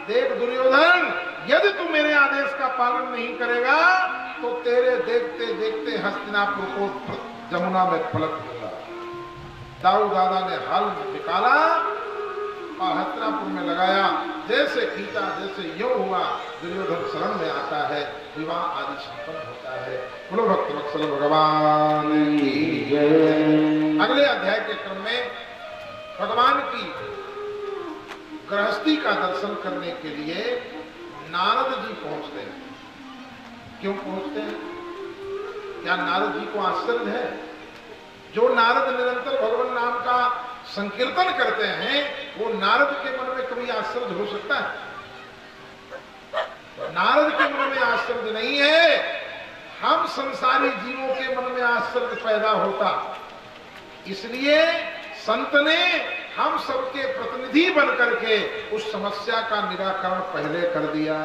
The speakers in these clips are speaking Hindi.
देख दुर्योधन, यदि तू मेरे आदेश का पालन नहीं करेगा तो तेरे देखते देखते हस्तिनापुर को जमुना में पलट दूंगा। दाऊ दादा ने हल निकाला और हस्तिनापुर में लगाया। जैसे खींचा, जैसे यो हुआ, दुर्योधन शरण में आता है, विवाह आदि संपन्न होता है। बोलो भक्त वत्सल भगवान की जय। अगले अध्याय के क्रम में भगवान की गृहस्थी का दर्शन करने के लिए नारद जी पहुंचते हैं। क्यों पहुंचते हैं? क्या नारद जी को आश्चर्य है? जो नारद निरंतर भगवान नाम का संकीर्तन करते हैं, वो नारद के मन में कभी आश्चर्य हो सकता है? नारद के मन में आश्चर्य नहीं है, हम संसारी जीवों के मन में आश्चर्य पैदा होता। इसलिए संत ने हम सबके प्रतिनिधि बन करके उस समस्या का निराकरण पहले कर दिया।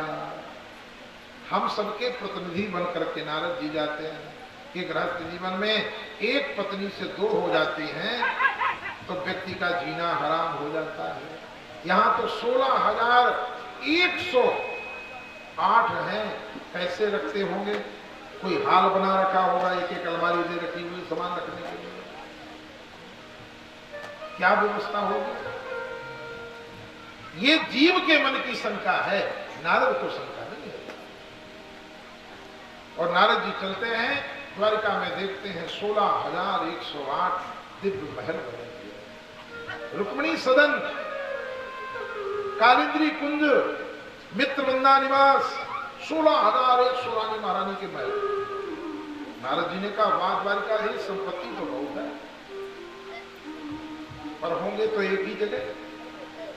हम सबके प्रतिनिधि बन करके नारद जी जाते हैं कि गृहस्थ जीवन में एक पत्नी से दो हो जाती हैं तो व्यक्ति का जीना हराम हो जाता है। यहाँ तो 16,108 हैं। कैसे रखते होंगे? कोई हाल बना रखा होगा, एक एक अलमारी दे रखी हुई सामान रखने के लिए। क्या व्यवस्था होगी? ये जीव के मन की शंका है, नारद को शंका नहीं है। और नारद जी चलते हैं, द्वारिका में देखते हैं 16,108 दिव्य महल बने हुए। रुक्मिणी सदन, कालिंद्री कुंज, मित्रवृंदा निवास, 16,100 रानी महारानी के महल। नारद जी ने कहा, वाह द्वारिका ही संपत्ति तो बहुत है, पर होंगे तो एक ही जगह,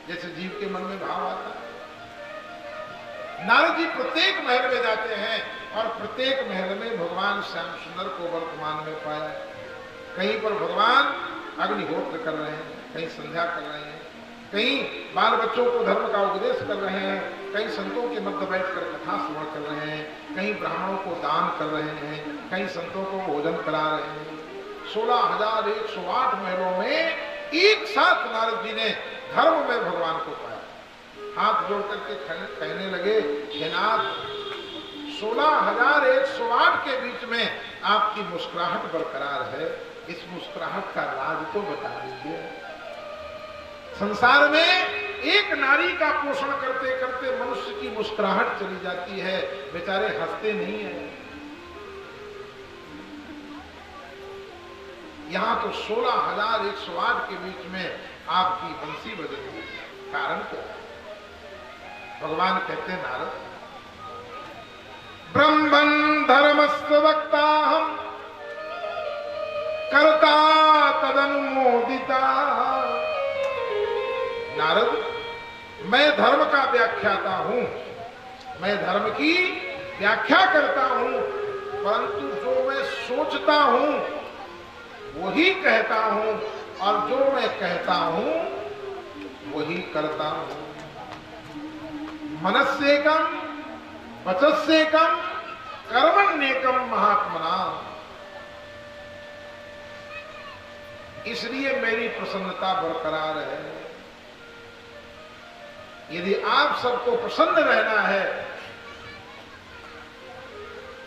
जैसे जीव के मन में भाव आता है। नारद जी प्रत्येक महल में जाते हैं और प्रत्येक महल में भगवान श्याम सुंदर को वर्तमान में पाया। कहीं पर भगवान अग्निहोत्र कर रहे हैं, कहीं संध्या कर रहे हैं, कहीं बाल बच्चों को धर्म का उपदेश कर रहे हैं, कहीं संतों के मध्य बैठकर कथा श्रवण कर रहे हैं, कहीं ब्राह्मणों को दान कर रहे हैं, कहीं संतों को भोजन करा रहे हैं। 16,108 महलों में एक साथ नारद जी ने धर्म में भगवान को पाया। हाथ जोड़ करके कहने लगे, हे नाथ, 16,108 के बीच में आपकी मुस्कुराहट बरकरार है, इस मुस्कुराहट का राज तो बता दीजिए। संसार में एक नारी का पोषण करते करते मनुष्य की मुस्कुराहट चली जाती है, बेचारे हंसते नहीं है। यहाँ तो 16,108 के बीच में आपकी बंसी बज रही है। कारण क्या है? भगवान कहते हैं, नारद, ब्रह्मन् धर्मस्य वक्ता हम कर्ता तदनुमोदिता। नारद, मैं धर्म का व्याख्याता हूं, मैं धर्म की व्याख्या करता हूं, परंतु जो मैं सोचता हूं वही कहता हूं, और जो मैं कहता हूं वही करता हूं। मनस्येकम वचस्येकम कर्मण्येकम महात्मना। इसलिए मेरी प्रसन्नता बरकरार है। यदि आप सबको प्रसन्न रहना है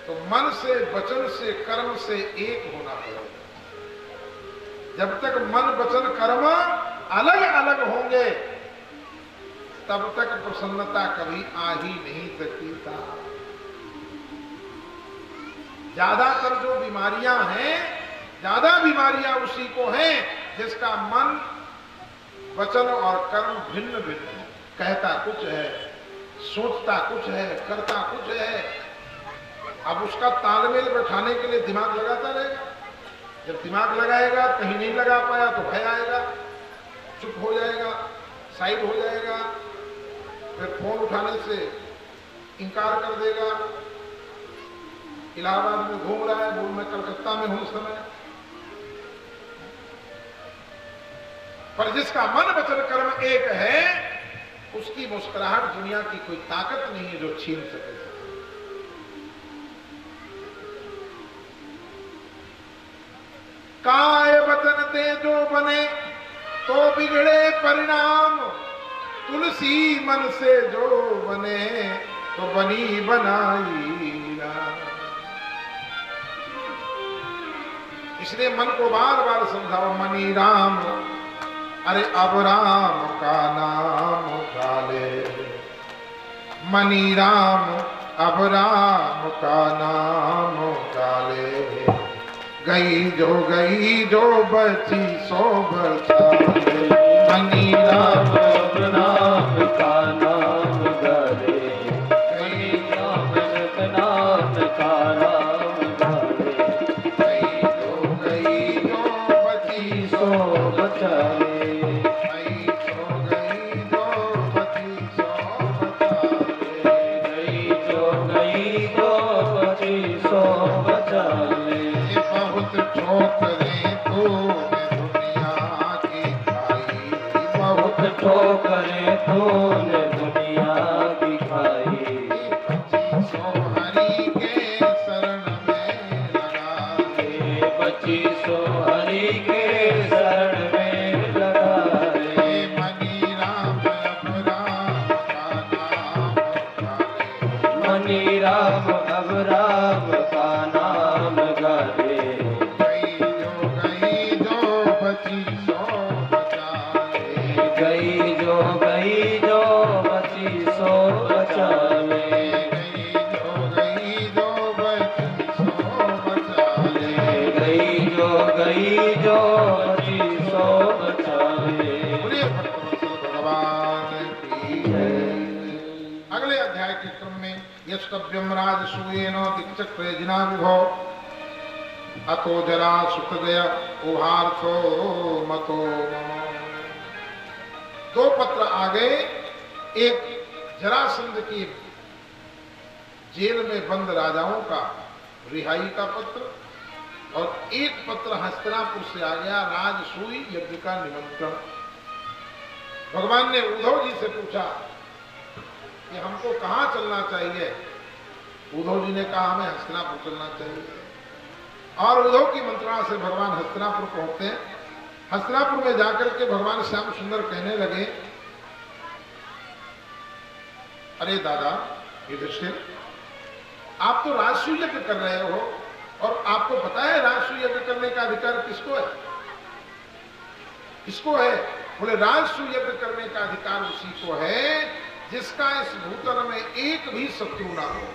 तो मन से, वचन से, कर्म से एक होना पड़ेगा। जब तक मन, वचन, कर्म अलग अलग होंगे तब तक प्रसन्नता कभी आ ही नहीं सकती था। ज्यादातर जो बीमारियां हैं, ज्यादा बीमारियां उसी को हैं जिसका मन, वचन और कर्म भिन्न भिन्न है। कहता कुछ है, सोचता कुछ है, करता कुछ है। अब उसका तालमेल बैठाने के लिए दिमाग लगाता रहेगा। जब दिमाग लगाएगा, कहीं नहीं लगा पाया तो भय आएगा, चुप हो जाएगा, साइड हो जाएगा, फिर फोन उठाने से इनकार कर देगा। इलाहाबाद में घूम रहा है, बोल मैं कलकत्ता में हूं इस समय। पर जिसका मन, वचन, कर्म एक है, उसकी मुस्कुराहट दुनिया की कोई ताकत नहीं है जो छीन सके। काय वचन ते जो बने तो बिगड़े परिणाम, तुलसी मन से जो बने तो बनी बनाई राम। इसलिए मन को बार बार समझाओ, मनी राम, अरे अब राम का नाम गाले, मनी राम अब राम का नाम गाले, गई जो बची सो बचाले, मनी राम अब राम का नाम गाले, गई राम नाम का नाम गाले, गई जो बची सो बचाले, ठोकरें तूने दुनिया की खाई, सो हरि के शरण में लगा रे, बची सो हरि के शरण में लगा रे, मनी राम अब राम का नाम गाले, मनी राम अब राम का नाम गाले, गई जो बची सो बचाले, गई जो बची सो बचाले, गई जो बची सो बचाले, गई जो बची सो बचाले। बोलिए भक्तवत्सल भगवान की जय। अगले अध्याय के क्रम में यष्टव्यम राजसूयेन दिक्चक्रे जिना विभो अतो जरा सुखदय उभार्थो मतो मम। दो पत्र आ गए, एक जरासंध की जेल में बंद राजाओं का रिहाई का पत्र, और एक पत्र हस्तिनापुर से आ गया, राजसूय यज्ञ का निमंत्रण। भगवान ने उद्धव जी से पूछा कि हमको कहाँ चलना चाहिए। उद्धव जी ने कहा हमें हस्तिनापुर चलना चाहिए, और उद्धव की मंत्रणा से भगवान हस्तिनापुर पहुंचते हैं। हस्तिनापुर में जाकर के भगवान श्याम सुंदर कहने लगे, अरे दादा युधिष्ठिर, आप तो राजसूय यज्ञ कर रहे हो, और आपको पता है राजसूय यज्ञ करने का अधिकार किसको है? किसको है? बोले राजसूय यज्ञ करने का अधिकार उसी को है जिसका इस भूतल में एक भी शत्रु ना हो।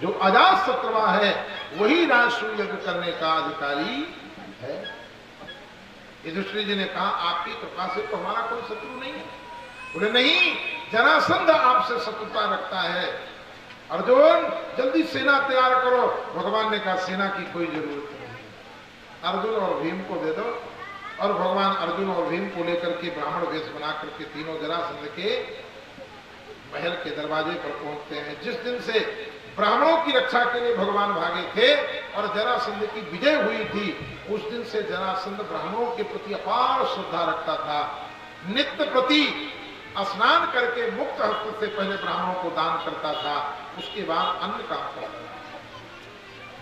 जो अजात शत्रुवा है वही राजसूय यज्ञ करने का अधिकारी है। युधिष्ठिर जी ने कहा, आपकी कृपा से तो हमारा कोई शत्रु नहीं है। बोले नहीं, जरासंध आपसे शत्रुता रखता है। अर्जुन जल्दी सेना तैयार करो। भगवान ने कहा सेना की कोई जरूरत नहीं, अर्जुन और भीम को दे दो। और भगवान अर्जुन और भीम को लेकर के ब्राह्मण वेश बना करके तीनों जरासंध के महल के दरवाजे पर पहुंचते हैं। जिस दिन से ब्राह्मणों की रक्षा के लिए भगवान भागे थे और जरासंध की विजय हुई थी, उस दिन से जरासंध ब्राह्मणों के प्रति अपार श्रद्धा रखता था। नित्य प्रति स्नान करके मुक्त हस्त से पहले ब्राह्मणों को दान करता था, उसके बाद अन्न काम करता था।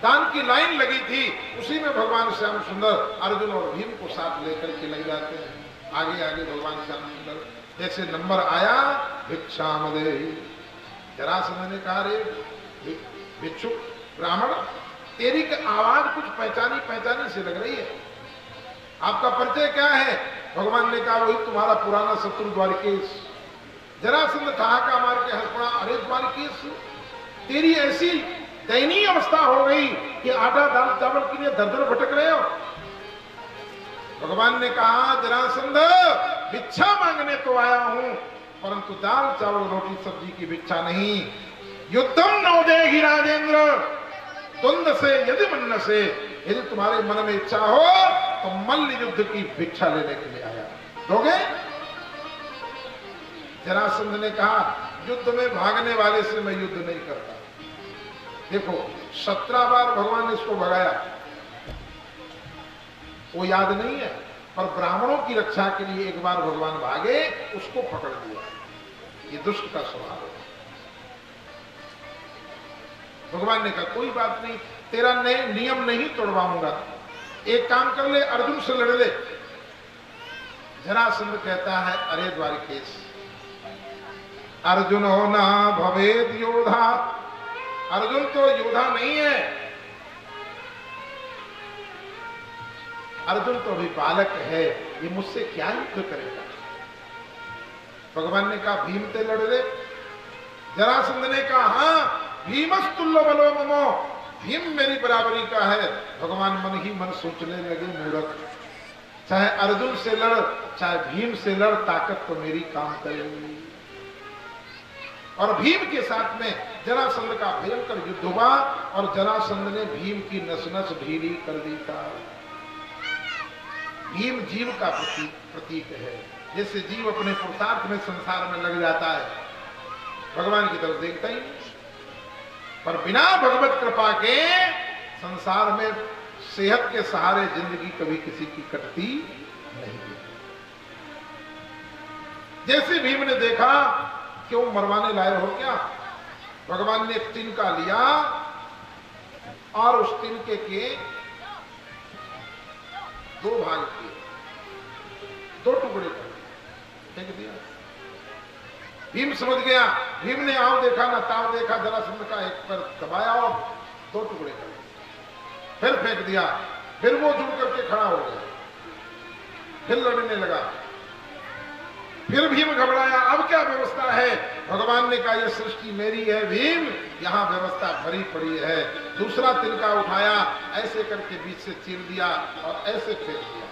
दान की लाइन लगी थी, उसी में भगवान श्याम सुंदर अर्जुन और भीम को साथ लेकर के लग जाते हैं। आगे आगे भगवान श्याम सुंदर जैसे नंबर आया भिक्षाम देहि। जरासंध ने कहा, रे भिक्षुक ब्राह्मण, तेरी आवाज कुछ पहचानी पहचानी से लग रही है, आपका परिचय क्या है? भगवान ने कहा, वही तुम्हारा पुराना शत्रु द्वारिकेश। जरासंध ठहाका मार के हंस पड़ा, अरे द्वारिकेश, तेरी ऐसी दयनीय अवस्था हो गई कि आटा दाल चावल के लिए दर दर भटक रहे हो। भगवान ने कहा, जरासंध भिक्षा मांगने तो आया हूं, परंतु दाल चावल रोटी सब्जी की भिक्षा नहीं। युद्धम नवदेहि राजेंद्र, द्वंद से यदि मन से, यदि तुम्हारे मन में इच्छा हो तो मल्ल युद्ध की भिक्षा लेने के लिए आया, दोगे? जरासंध ने कहा, युद्ध में भागने वाले से मैं युद्ध नहीं करता। देखो 17 बार भगवान ने इसको भगाया, वो याद नहीं है, पर ब्राह्मणों की रक्षा के लिए एक बार भगवान भागे, उसको पकड़ दिया। ये दुष्ट का स्वभाव है। भगवान ने कहा, कोई बात नहीं, तेरा नियम नहीं तोड़वाऊंगा, एक काम कर ले, अर्जुन से लड़ ले। जरासंध कहता है, अरे द्वारिकेश, अर्जुनो न भवेद योधा, अर्जुन तो योद्धा नहीं है, अर्जुन तो अभी बालक है, ये मुझसे क्या युद्ध करेगा। भगवान ने कहा भीम ते लड़ ले। जरासंध ने कहा हाँ भीमस्तुल्य बलो ममो, भीम मेरी बराबरी का है। भगवान मन ही मन सोचने लगे मूर्ख, चाहे अर्जुन से लड़ चाहे भीम से लड़, ताकत तो मेरी काम करेगी। और भीम के साथ में जरासंध का भयंकर युद्ध हुआ और जरासंध ने भीम की नस नस ढीली कर दी था। भीम जीव का प्रतीक है, जैसे जीव अपने पुरुषार्थ में संसार में लग जाता है, भगवान की तरफ देखता ही नहीं, पर बिना भगवत कृपा के संसार में सेहत के सहारे जिंदगी कभी किसी की कटती नहीं। जैसे भीम ने देखा क्यों मरवाने लाए हो क्या, भगवान ने एक तिनका लिया और उस तिनके के दो भाग किए, दो टुकड़े कर फेंक दिया। भीम समझ गया, भीम ने आओ देखा ना ताव देखा, जरासंध का एक पर दबाया और दो टुकड़े कर दिए, फिर फेंक दिया, फिर वो जुड़ करके खड़ा हो गया, फिर लड़ने लगा, फिर भीम घबराया, अब क्या व्यवस्था है। भगवान ने कहा यह सृष्टि मेरी है भीम, यहाँ व्यवस्था भरी पड़ी है। दूसरा तिनका उठाया, ऐसे करके बीच से चीर दिया और ऐसे फेंक दिया,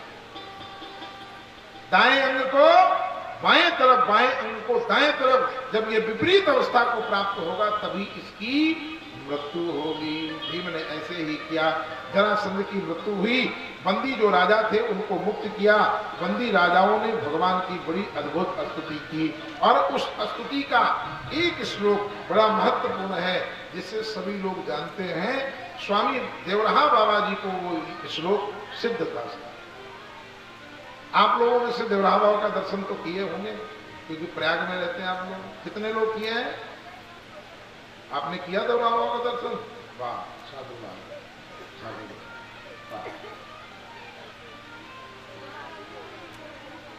दाएं अंग को बाएं तरफ, बाएं अंग को दाएं तरफ। जब ये विपरीत अवस्था को प्राप्त होगा तभी इसकी मृत्यु होगी। भीम ने ऐसे ही किया, जरासंध की मृत्यु हुई। बंदी जो राजा थे उनको मुक्त किया, बंदी राजाओं ने भगवान की बड़ी अद्भुत स्तुति की और उस स्तुति का एक श्लोक बड़ा महत्वपूर्ण है जिसे सभी लोग जानते हैं। स्वामी देवरहा बाबा जी को वो श्लोक सिद्ध था। आप लोगों में से देवरहा बाबा का दर्शन तो किए होंगे क्योंकि प्रयाग में रहते हैं आप लोग। कितने लोग किए हैं? आपने किया देवरहा बाबा का दर्शन? वाह, साधुवाद, साधुवाद।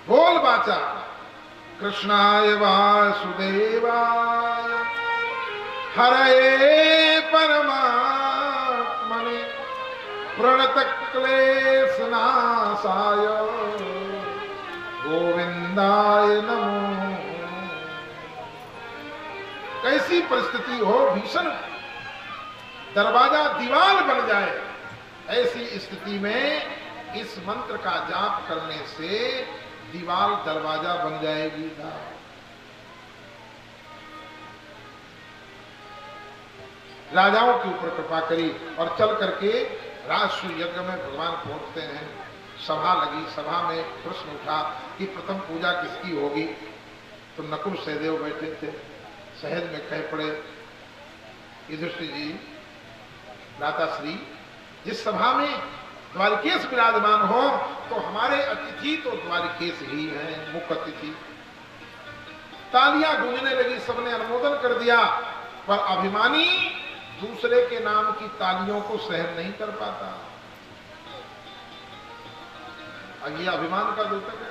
बोल बाचा कृष्णाय वासुदेवाय हरये परमात्मने प्रणत क्लेश नाशाय गोविंदाय नमो। कैसी परिस्थिति हो, भीषण दरवाजा दीवार बन जाए, ऐसी स्थिति में इस मंत्र का जाप करने से दीवार दरवाजा बन जाएगी ना। राजाओं के ऊपर कृपा करी और चल करके राष्ट्र यज्ञ में भगवान पहुंचते हैं। सभा लगी, सभा में प्रश्न उठा कि प्रथम पूजा किसकी होगी। तो नकुल सहदेव बैठे थे, सहज में कह पड़े युधिष्ठिर जी, भ्राताश्री, जिस सभा में द्वारिकेश विराजमान हो तो हमारे अतिथि तो द्वारिकेश ही हैं, मुख्य अतिथि। तालियां गूंजने लगी, सबने अनुमोदन कर दिया, पर अभिमानी दूसरे के नाम की तालियों को सहन नहीं कर पाता। अब ये अभिमान का द्योतक है।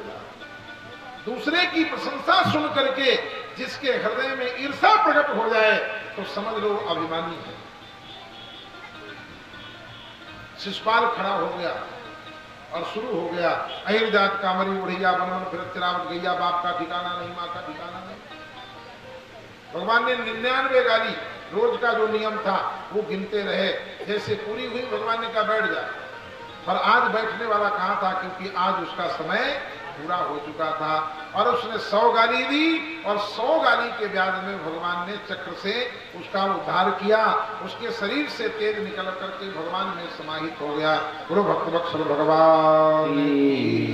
दूसरे की प्रशंसा सुन करके जिसके हृदय में ईर्ष्या प्रकट हो जाए तो समझ लो अभिमानी है। शिशुपाल खड़ा हो गया और शुरू हो गया, अहिर जात कामरी उड़ैया बन बन फिर चिरावत गैया, बाप का ठिकाना नहीं, माँ का ठिकाना नहीं। भगवान ने 99 गाली, रोज का जो नियम था वो गिनते रहे। जैसे पूरी हुई भगवान ने कहा बैठ जा, पर आज बैठने वाला कहाँ था, क्योंकि आज उसका समय पूरा हो चुका था और उसने 100 गाली दी और 100 गाली के बाद में भगवान ने चक्र से उसका उद्धार किया। उसके शरीर से तेज निकल करके भगवान में समाहित हो गया। गुरु भक्त वत्सल भगवान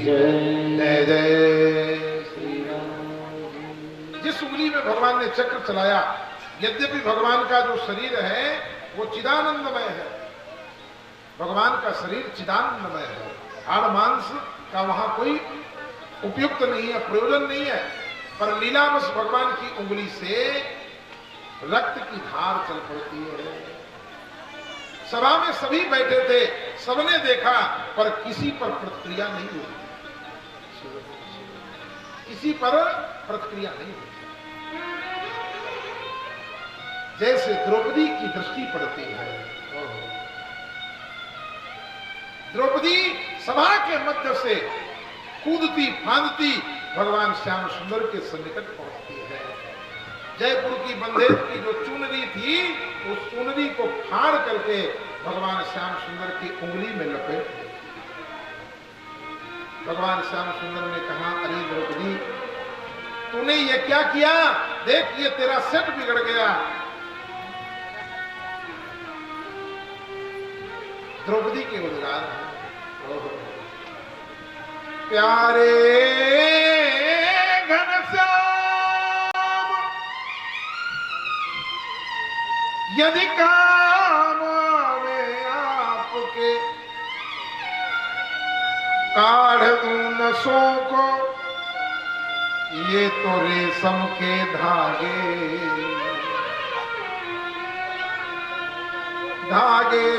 जय जय श्री राम। जिस उंगली में भगवान ने चक्र चलाया, यद्यपि भगवान का जो शरीर है वो चिदानंदमय है, भगवान का शरीर चिदानंदमय है, हाड़ मांस का वहां कोई उपयुक्त नहीं है, प्रयोजन नहीं है, पर लीलावश भगवान की उंगली से रक्त की धार चल पड़ती है। सभा में सभी बैठे थे, सबने देखा, पर किसी पर प्रतिक्रिया नहीं हुई, किसी पर प्रतिक्रिया नहीं हुई। जैसे द्रौपदी की दृष्टि पड़ती है। द्रौपदी सभा के मध्य से कूदती फांदती भगवान श्याम सुंदर के सन्निकट पहुंचती है। जयपुर की बंदेज की जो चुनरी थी, उस चुनरी को फाड़ करके भगवान श्याम सुंदर की उंगली में लपेट दी। भगवान श्याम सुंदर ने कहा, अरे द्रौपदी, तूने ये क्या किया? देख, ये तेरा सेट बिगड़ गया। द्रौपदी के उद्गार हैं, प्यारे घनश्याम, यदि काम में आपके काढ़ दूं नसों को, ये तो रेशम के धागे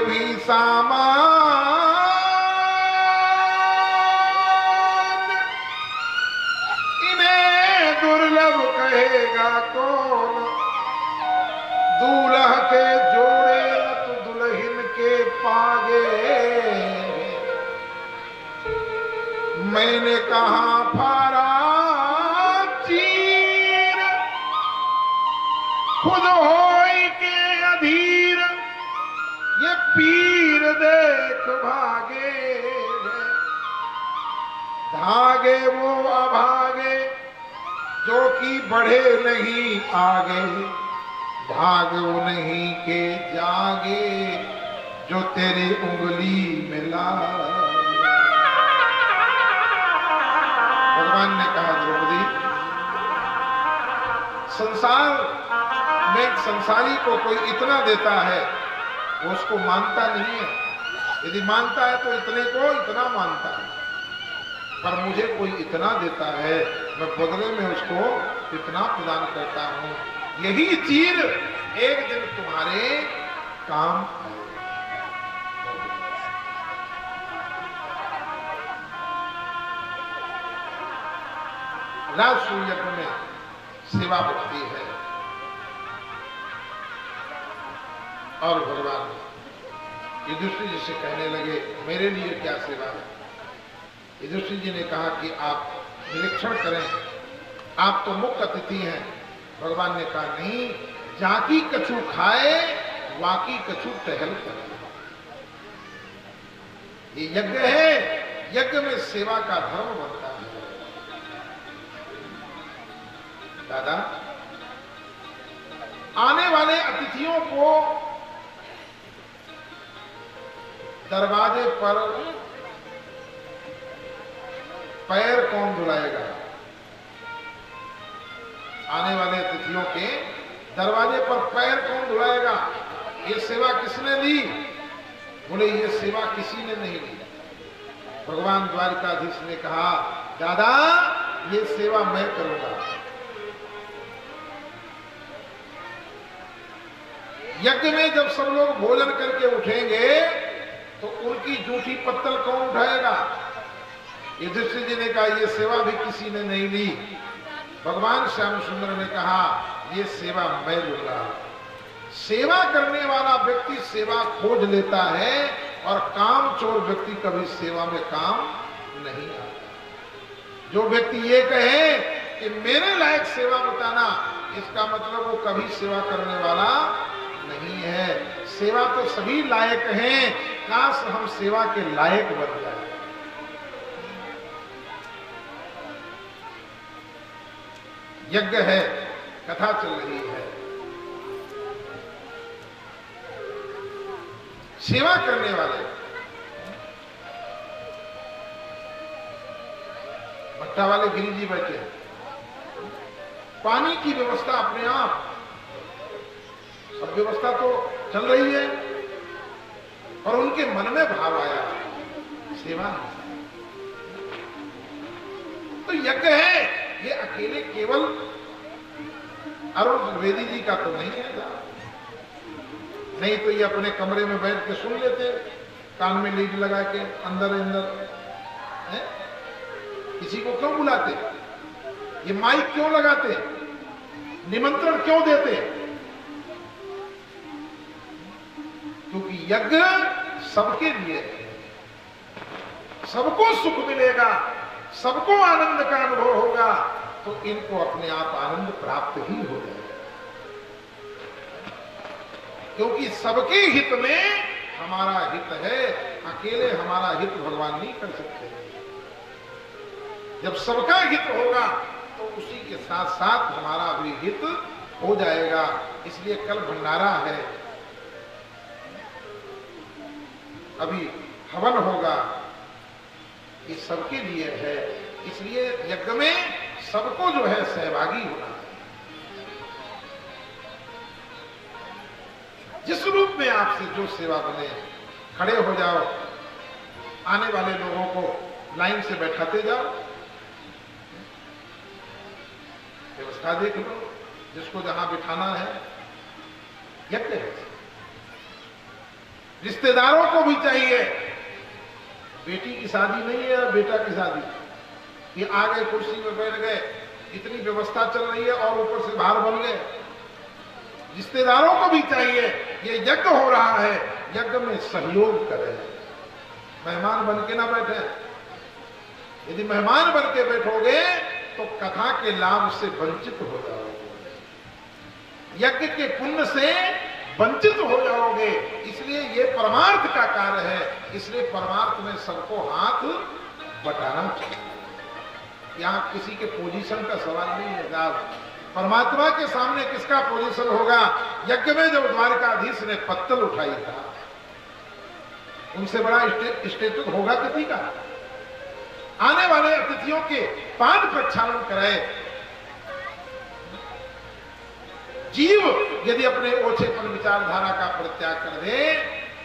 भी सामान, इन्हें दुर्लभ कहेगा कौन? दूल्हा के जोड़े न तो दुल्हन के पागे। मैंने कहा फारा चीर, खुद होई के अधीर, ये पीर देख भागे। धागे वो अभागे जो कि बढ़े नहीं आगे, भाग वो नहीं के जागे जो तेरी उंगली में ला। भगवान ने कहा, द्रौपदी, संसार में संसारी को कोई इतना देता है, वो उसको मानता नहीं है। यदि मानता है तो इतने को इतना मानता है, पर मुझे कोई इतना देता है, मैं बदले में उसको इतना प्रदान करता हूं। यही चीर एक दिन तुम्हारे काम आएगा। राजसूय यज्ञ में सेवा बढ़ती है और भगवान युधिष्ठिर जी से कहने लगे, मेरे लिए क्या सेवा है? युधिष्ठिर जी ने कहा कि आप निरीक्षण करें, आप तो मुख्य अतिथि हैं। भगवान ने कहा, नहीं, जाकी कछु खाए वाकी कछु टहल करे। ये यज्ञ है, यज्ञ में सेवा का धर्म बनता है। दादा, आने वाले अतिथियों को दरवाजे पर पैर कौन धुलाएगा? आने वाले अतिथियों के दरवाजे पर पैर कौन धुलाएगा? ये सेवा किसने दी? बोले, ये सेवा किसी ने नहीं दी। भगवान द्वारिकाधीश ने कहा, दादा, ये सेवा मैं करूंगा। यज्ञ में जब सब लोग भोजन करके उठेंगे तो उनकी जूठी पत्तल कौन उठाएगा? युधिष्ठिर जी ने कहा, ये सेवा भी किसी ने नहीं ली। भगवान श्याम सुंदर ने कहा, ये सेवा मैं लूंगा। सेवा करने वाला व्यक्ति सेवा खोज लेता है और काम चोर व्यक्ति कभी सेवा में काम नहीं आता। जो व्यक्ति ये कहे कि मेरे लायक सेवा बताना, इसका मतलब वो कभी सेवा करने वाला नहीं है। सेवा तो सभी लायक हैं, काश हम सेवा के लायक बन जाए। यज्ञ है, कथा चल रही है, सेवा करने वाले भट्टा वाले गिरी जी बैठे, पानी की व्यवस्था अपने आप, अब व्यवस्था तो चल रही है, और उनके मन में भाव आया सेवा। तो यज्ञ है, ये अकेले केवल अरुण द्विवेदी जी का तो नहीं है, नहीं तो ये अपने कमरे में बैठ के सुन लेते, कान में लीड लगा के अंदर अंदर है? किसी को क्यों बुलाते? ये माइक क्यों लगाते? निमंत्रण क्यों देते? क्योंकि यज्ञ सबके लिए है, सबको सुख मिलेगा, सबको आनंद का अनुभव होगा, तो इनको अपने आप आनंद प्राप्त ही हो जाएगा। क्योंकि सबके हित में हमारा हित है, अकेले हमारा हित भगवान नहीं कर सकते। जब सबका हित होगा तो उसी के साथ साथ हमारा भी हित हो जाएगा। इसलिए कल भंडारा है, अभी हवन होगा, ये सबके लिए है। इसलिए यज्ञ में सबको जो है सहभागी होना है। जिस रूप में आपसे जो सेवा बने, खड़े हो जाओ, आने वाले लोगों को लाइन से बैठाते जाओ, व्यवस्था देख लो, जिसको जहां बिठाना है। यज्ञ है। रिश्तेदारों को भी चाहिए, बेटी की शादी नहीं है, बेटा की शादी, ये आ गए कुर्सी में बैठ गए, इतनी व्यवस्था चल रही है और ऊपर से बाहर बन गए। रिश्तेदारों को भी चाहिए, ये यज्ञ हो रहा है, यज्ञ में सहयोग करें, मेहमान बन के ना बैठे। यदि मेहमान बन के बैठोगे तो कथा के लाभ से वंचित हो जाओगे, यज्ञ के पुण्य से वंचित हो जाओगे। इसलिए ये परमार्थ का कार्य है, इसलिए परमार्थ में सबको हाथ बटाना चाहिए। यहाँ किसी के पोजीशन का सवाल नहीं है साहब। परमात्मा के सामने किसका पोजीशन होगा? यज्ञ में जब द्वारकाधीश ने पत्तल उठाई था, उनसे बड़ा स्टेटस होगा किसी का? आने वाले अतिथियों के पाद प्रक्षालन कराए। जीव यदि अपने ओछेपन विचारधारा का परित्याग कर दे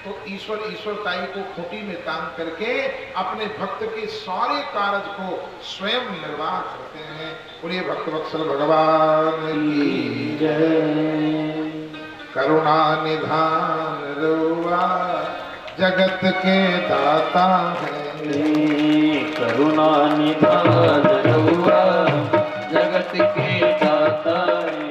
तो ईश्वर ईश्वरताई को खूंटी में तान करके अपने भक्त के सारे कार्य को स्वयं निर्वाह करते हैं। बोलिए भक्त वत्सल भगवान की जय। करुणा निधान रुआ जगत के दाता है, करुणा निधान रुआ जगत के दाता है।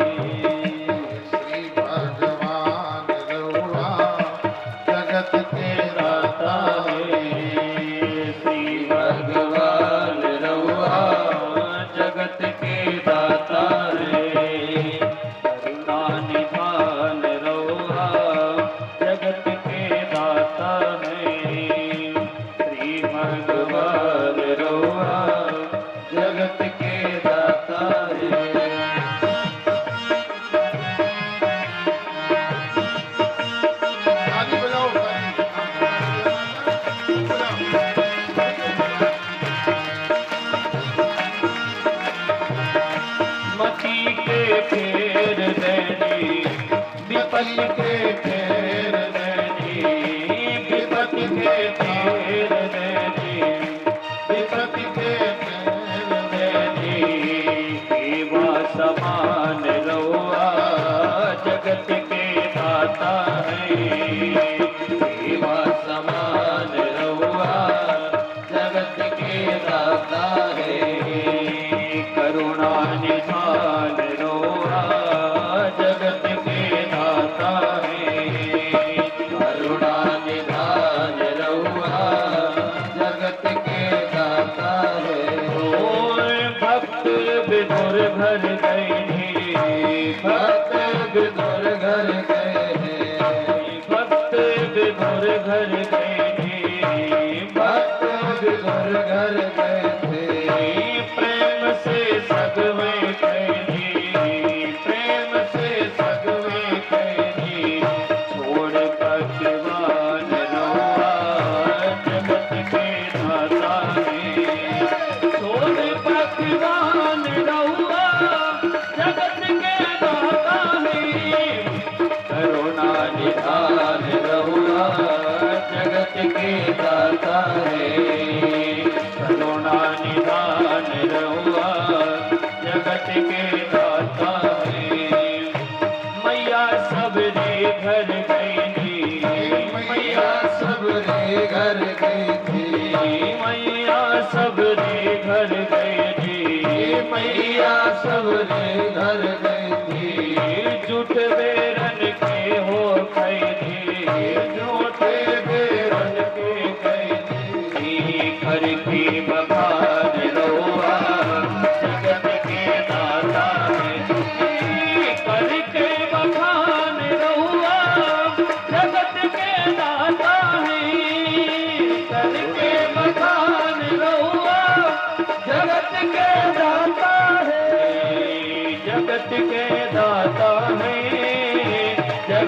जुट बेरन के हो खैदी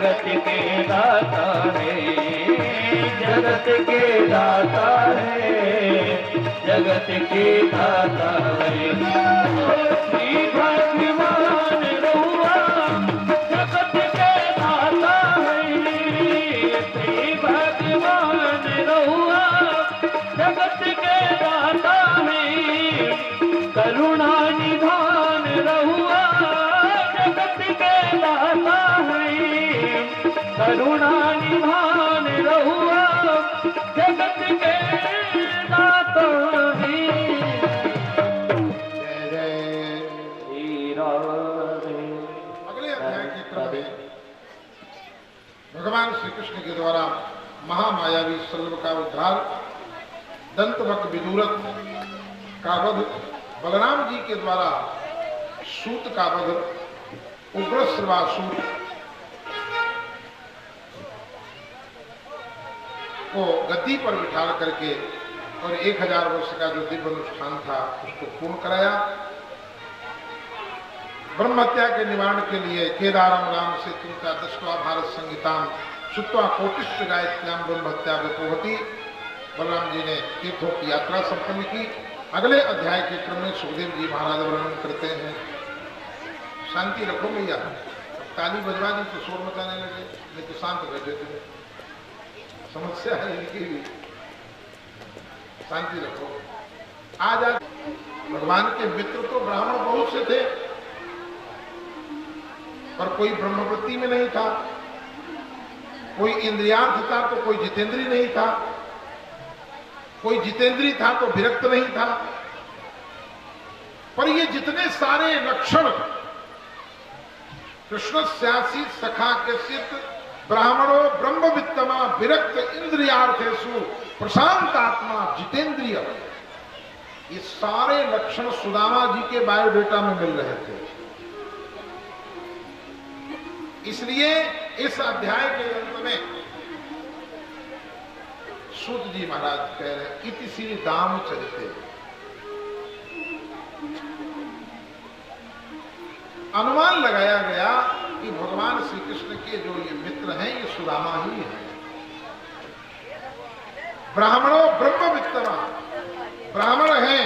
जगत के दाता है, जगत के दाता है, जगत के दाता है। श्री भगवान रहुआ जगत के दाता है, श्री भगवान रहुआ जगत के दाता है, करुणा निधान रहुआ जगत के दाता है, करुणा निधान रहुआ जगत के दाता है। जय जय। श्री राधे। अगले अध्याय के क्रम में भगवान श्री कृष्ण के द्वारा महामायावी सल्लभ का उद्धार, दंतवक विदूरथ का वध, बलराम जी के द्वारा सूत का वध, उग्र श्रवासूर को गद्दी पर बिठा करके और 1000 वर्ष का जो दिव्य अनुष्ठान था उसको पूर्ण कराया। ब्रह्म हत्या के निवारण के लिए केदारम राम से चिंता दशवा भारत संगीताम शुत्वा कोटिष्ठ गायत्र्याम ब्रह्म हत्या विपोहति। बलराम जी ने तीर्थों की यात्रा संपन्न की। अगले अध्याय के क्रम में सुखदेव जी महाराज वर्णन करते हैं। शांति रखो भैया, ताली बजवा दी तो शोर मचाने लगे, नहीं तो शांत बैठे थे, समस्या है इनकी भी। शांति रखो। आज भगवान के मित्र तो ब्राह्मण बहुत से थे, पर कोई ब्रह्मवृत्ति में नहीं था, कोई इंद्रियार्थ था तो कोई जितेंद्री नहीं था, कोई जितेंद्री था तो विरक्त नहीं था। पर ये जितने सारे लक्षण कृष्ण स्यासी सखा के सिद्ध ब्राह्मणों ब्रह्मवित्तमा विरक्त इंद्रियार्थेषु प्रशांत आत्मा जितेंद्रिय, ये सारे लक्षण सुदामा जी के बायोडेटा में मिल रहे थे। इसलिए इस अध्याय के अंत में सूत जी महाराज कह रहे हैं इति श्री दाम चरिते, अनुमान लगाया गया कि भगवान श्री कृष्ण के जो ये मित्र हैं ये सुदामा ही हैं। ब्राह्मणों ब्रह्मवित्तमा, ब्राह्मण हैं,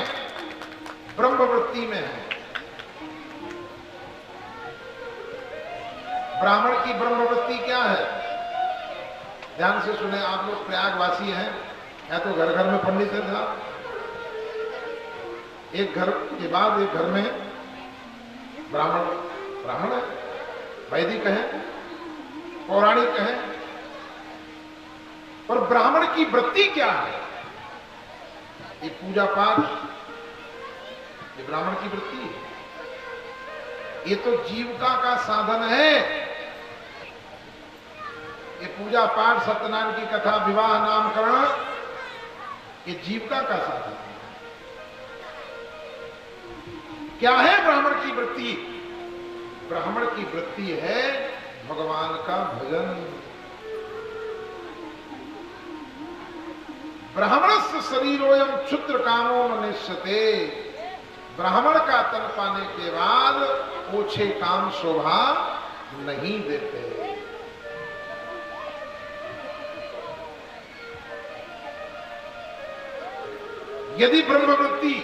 ब्रह्मवृत्ति में हैं। ब्राह्मण की ब्रह्मवृत्ति क्या है? ध्यान से सुने, आप लोग प्रयागवासी हैं, या तो घर घर में पंडित है था, एक घर के बाद एक घर में ब्राह्मण है, वैदिक है, पौराणिक है। पर ब्राह्मण की वृत्ति क्या है? ये पूजा पाठ, ये ब्राह्मण की वृत्ति है। ये तो जीविका का साधन है। ये पूजा पाठ, सत्यनारायण की कथा, विवाह, नामकरण, ये जीविका का साधन है। क्या है ब्राह्मण की वृत्ति? ब्राह्मण की वृत्ति है भगवान का भजन। ब्राह्मणस्य शरीरोयम क्षुद्र कामो मनुष्यते, ब्राह्मण का तन पाने के बाद ओछे काम शोभा नहीं देते। यदि ब्रह्मवृत्ति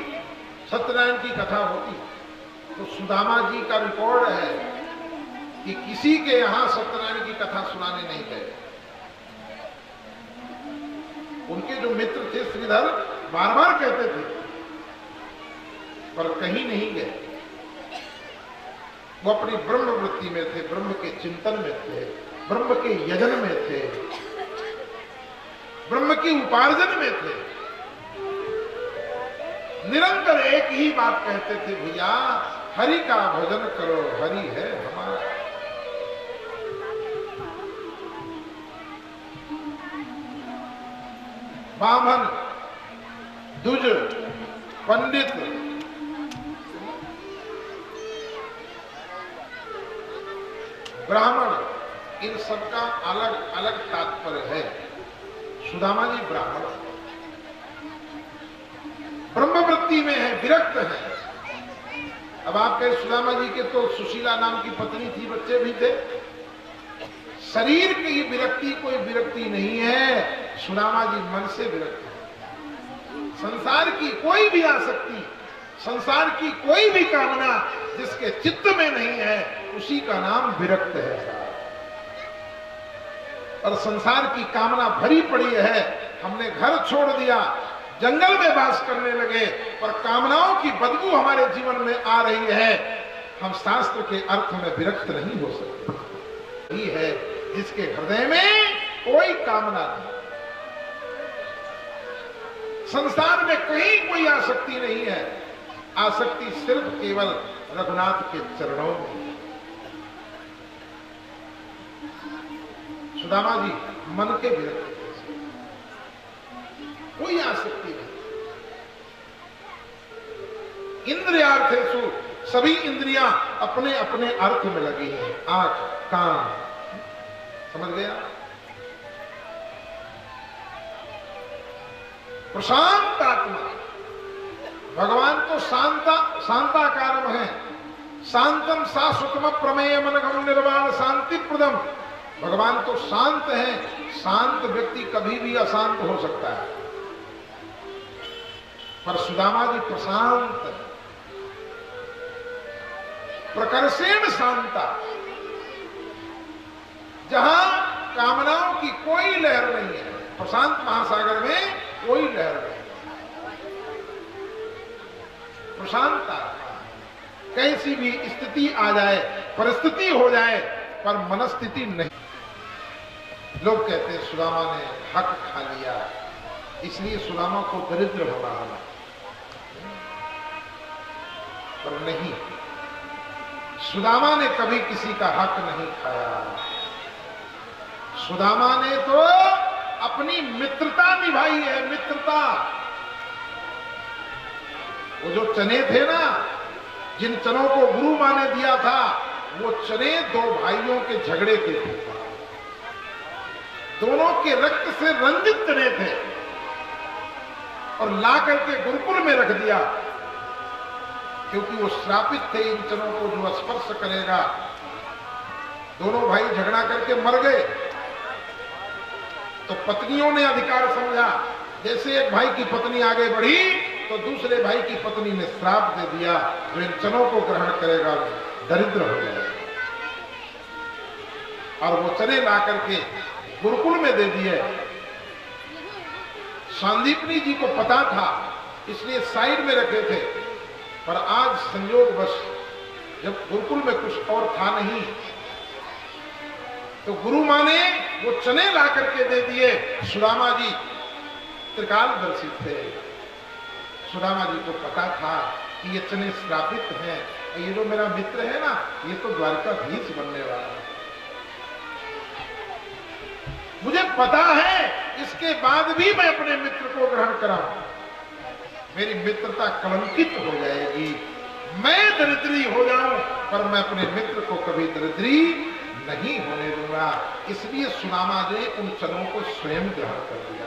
सत्यनारायण की कथा होती तो सुदामा जी का रिकॉर्ड है कि किसी के यहां सत्यनारायण की कथा सुनाने नहीं गए। उनके जो मित्र थे श्रीधर बार बार कहते थे, पर कहीं नहीं गए। वो अपनी ब्रह्मवृत्ति में थे, ब्रह्म के चिंतन में थे, ब्रह्म के यजन में थे, ब्रह्म की उपार्जन में थे। निरंतर एक ही बात कहते थे, भैया हरि का भजन करो, हरि है हमारा। बामन, दुज, पंडित, ब्राह्मण, इन सबका अलग अलग तात्पर्य है। सुदामा जी ब्राह्मण ब्रह्मवृत्ति में है, विरक्त है। अब आप कहे सुदामा जी के तो सुशीला नाम की पत्नी थी, बच्चे भी थे, शरीर की विरक्ति कोई विरक्ति नहीं है, सुदामा जी मन से विरक्त है। संसार की कोई भी आसक्ति, संसार की कोई भी कामना जिसके चित्त में नहीं है, उसी का नाम विरक्त है। और संसार की कामना भरी पड़ी है, हमने घर छोड़ दिया, जंगल में वास करने लगे, पर कामनाओं की बदबू हमारे जीवन में आ रही है, हम शास्त्र के अर्थ में विरक्त नहीं हो सकते। यही है जिसके हृदय में कोई कामना नहीं, संसार में कहीं कोई आसक्ति नहीं है, आसक्ति सिर्फ केवल रघुनाथ के चरणों में। सुदामा जी मन के विरक्त, कोई आसक्ति नहीं। इंद्रियार्थेषु, सभी इंद्रियां अपने अपने अर्थ में लगी हैं। आंख, कान, समझ गया? प्रशांत आत्मा, भगवान तो शांताकारम है। शांतम शाश्वतम प्रमेय मनगम निर्वाण शांति प्रदम। भगवान तो शांत है, शांत व्यक्ति कभी भी अशांत हो सकता है, पर सुदामा जी प्रशांत, प्रकर्षेण शांता, जहां कामनाओं की कोई लहर नहीं है, प्रशांत महासागर में कोई लहर नहीं, प्रशांत आत्मा। कैसी भी स्थिति आ जाए, परिस्थिति हो जाए, पर मनस्थिति नहीं। लोग कहते हैं सुदामा ने हक खा लिया, इसलिए सुदामा को दरिद्र होना है, पर नहीं, सुदामा ने कभी किसी का हक नहीं खाया। सुदामा ने तो अपनी मित्रता निभाई है, मित्रता। वो जो चने थे ना, जिन चनों को गुरु माँ ने दिया था, वो चने दो भाइयों के झगड़े के थे, दोनों के रक्त से रंजित चने थे, और ला करके गुरुकुल में रख दिया, क्योंकि वो श्रापित थे। इन चनों को जो स्पर्श करेगा, दोनों भाई झगड़ा करके मर गए, तो पत्नियों ने अधिकार समझा, जैसे एक भाई की पत्नी आगे बढ़ी तो दूसरे भाई की पत्नी ने श्राप दे दिया, जो इन चनों को ग्रहण करेगा दरिद्र हो जाएगा। और वो चने ला करके गुरुकुल में दे दिए। सांदीपनी जी को पता था, इसलिए साइड में रखे थे, पर आज संयोगवश जब गुरुकुल में कुछ और था नहीं, तो गुरु माँ ने वो चने ला करके दे दिए। सुदामा जी त्रिकालदर्शी थे, सुदामा जी को पता था कि ये चने श्रापित हैं, ये जो मेरा मित्र है ना, ये तो द्वारकाधीश बनने वाला है, मुझे पता है, इसके बाद भी मैं अपने मित्र को ग्रहण कराऊं, मेरी मित्रता कलंकित हो जाएगी, मैं दरिद्री हो जाऊं, पर मैं अपने मित्र को कभी दरिद्री नहीं होने दूंगा। इसलिए सुदामा ने उन चनों को स्वयं ग्रहण कर दिया।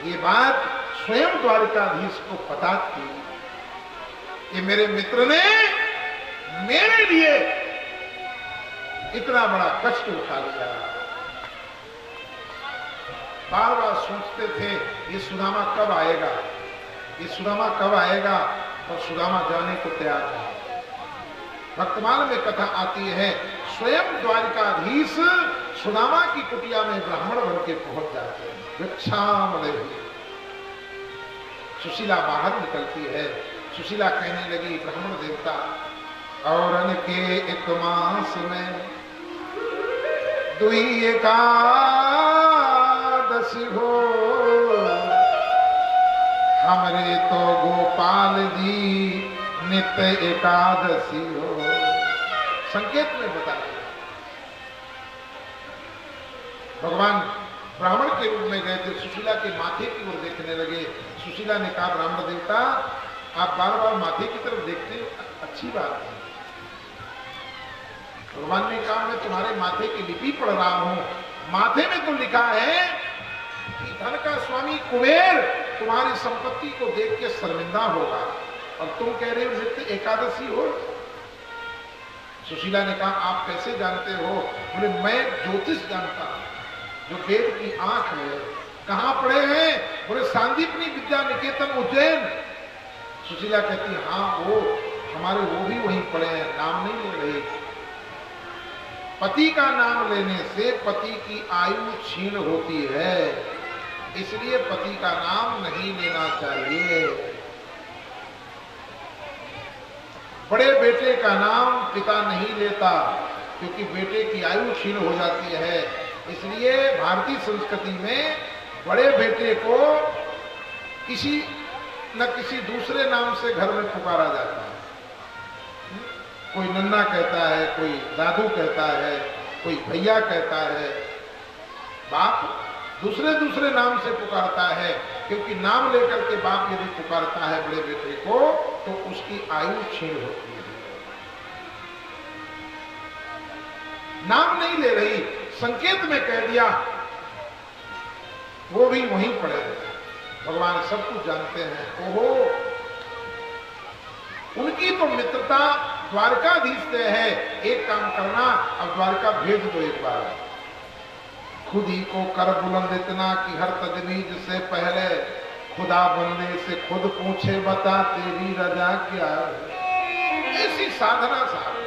ये बात स्वयं द्वारकाधीश को पता थी कि मेरे मित्र ने मेरे लिए इतना बड़ा कष्ट उठा लिया। बार बार सोचते थे ये सुदामा कब आएगा, ये सुदामा कब आएगा, और सुदामा जाने को तैयार था। भक्तमाल में कथा आती है, स्वयं द्वारकाधीश सुदामा की कुटिया में ब्राह्मण बन के पहुंच जाते हैं। भिक्षामदे सुशीला बाहर निकलती है। सुशीला कहने लगी, ब्राह्मण देवता, और के एक मास में दुई एकादशी हो, हमरे तो गोपाल जी नित्य एकादशी हो। संकेत में बताया भगवान ब्राह्मण के रूप में गए थे, सुशीला के माथे की ओर देखने लगे। सुशीला ने कहा, ब्राह्मण देवता, आप बार बार माथे की तरफ देखते, अच्छी बात है। भगवान ने कहा, मैं तुम्हारे माथे की लिपि पढ़ रहा हूं, माथे में तो लिखा है कि धन का स्वामी कुबेर तुम्हारी संपत्ति को देख के शर्मिंदा होगा, और तुम कह रहे हो नित्य एकादशी हो। सुशीला ने कहा आप कैसे जानते हो? बोले मैं ज्योतिष जानता हूं, जो वेद की आंख है। कहां पढ़े हैं? बोले सांदीपनी विद्या निकेतन उज्जैन। सुशीला कहती हाँ वो हमारे वो भी वहीं पढ़े हैं, नाम नहीं ले रही। पति का नाम लेने से पति की आयु छीन होती है, इसलिए पति का नाम नहीं लेना चाहिए। बड़े बेटे का नाम पिता नहीं लेता, क्योंकि बेटे की आयु छीन हो जाती है। इसलिए भारतीय संस्कृति में बड़े बेटे को किसी न किसी दूसरे नाम से घर में पुकारा जाता है। कोई नन्ना कहता है, कोई दादू कहता है, कोई भैया कहता है। बाप दूसरे दूसरे नाम से पुकारता है, क्योंकि नाम लेकर के बाप यदि पुकारता है बड़े बेटे को तो उसकी आयु छीन होती है। नाम नहीं ले रही, संकेत में कह दिया, वो भी वहीं पड़े। भगवान सब कुछ जानते हैं। ओहो, उनकी तो मित्रता द्वारकाधीश से है। एक काम करना, अब द्वारका भेज दो एक बार। खुद ही को कर बुलंद इतना कि हर तजवीज से पहले खुदा बनने से खुद पूछे बता तेरी रजा क्या है। ऐसी साधना साहब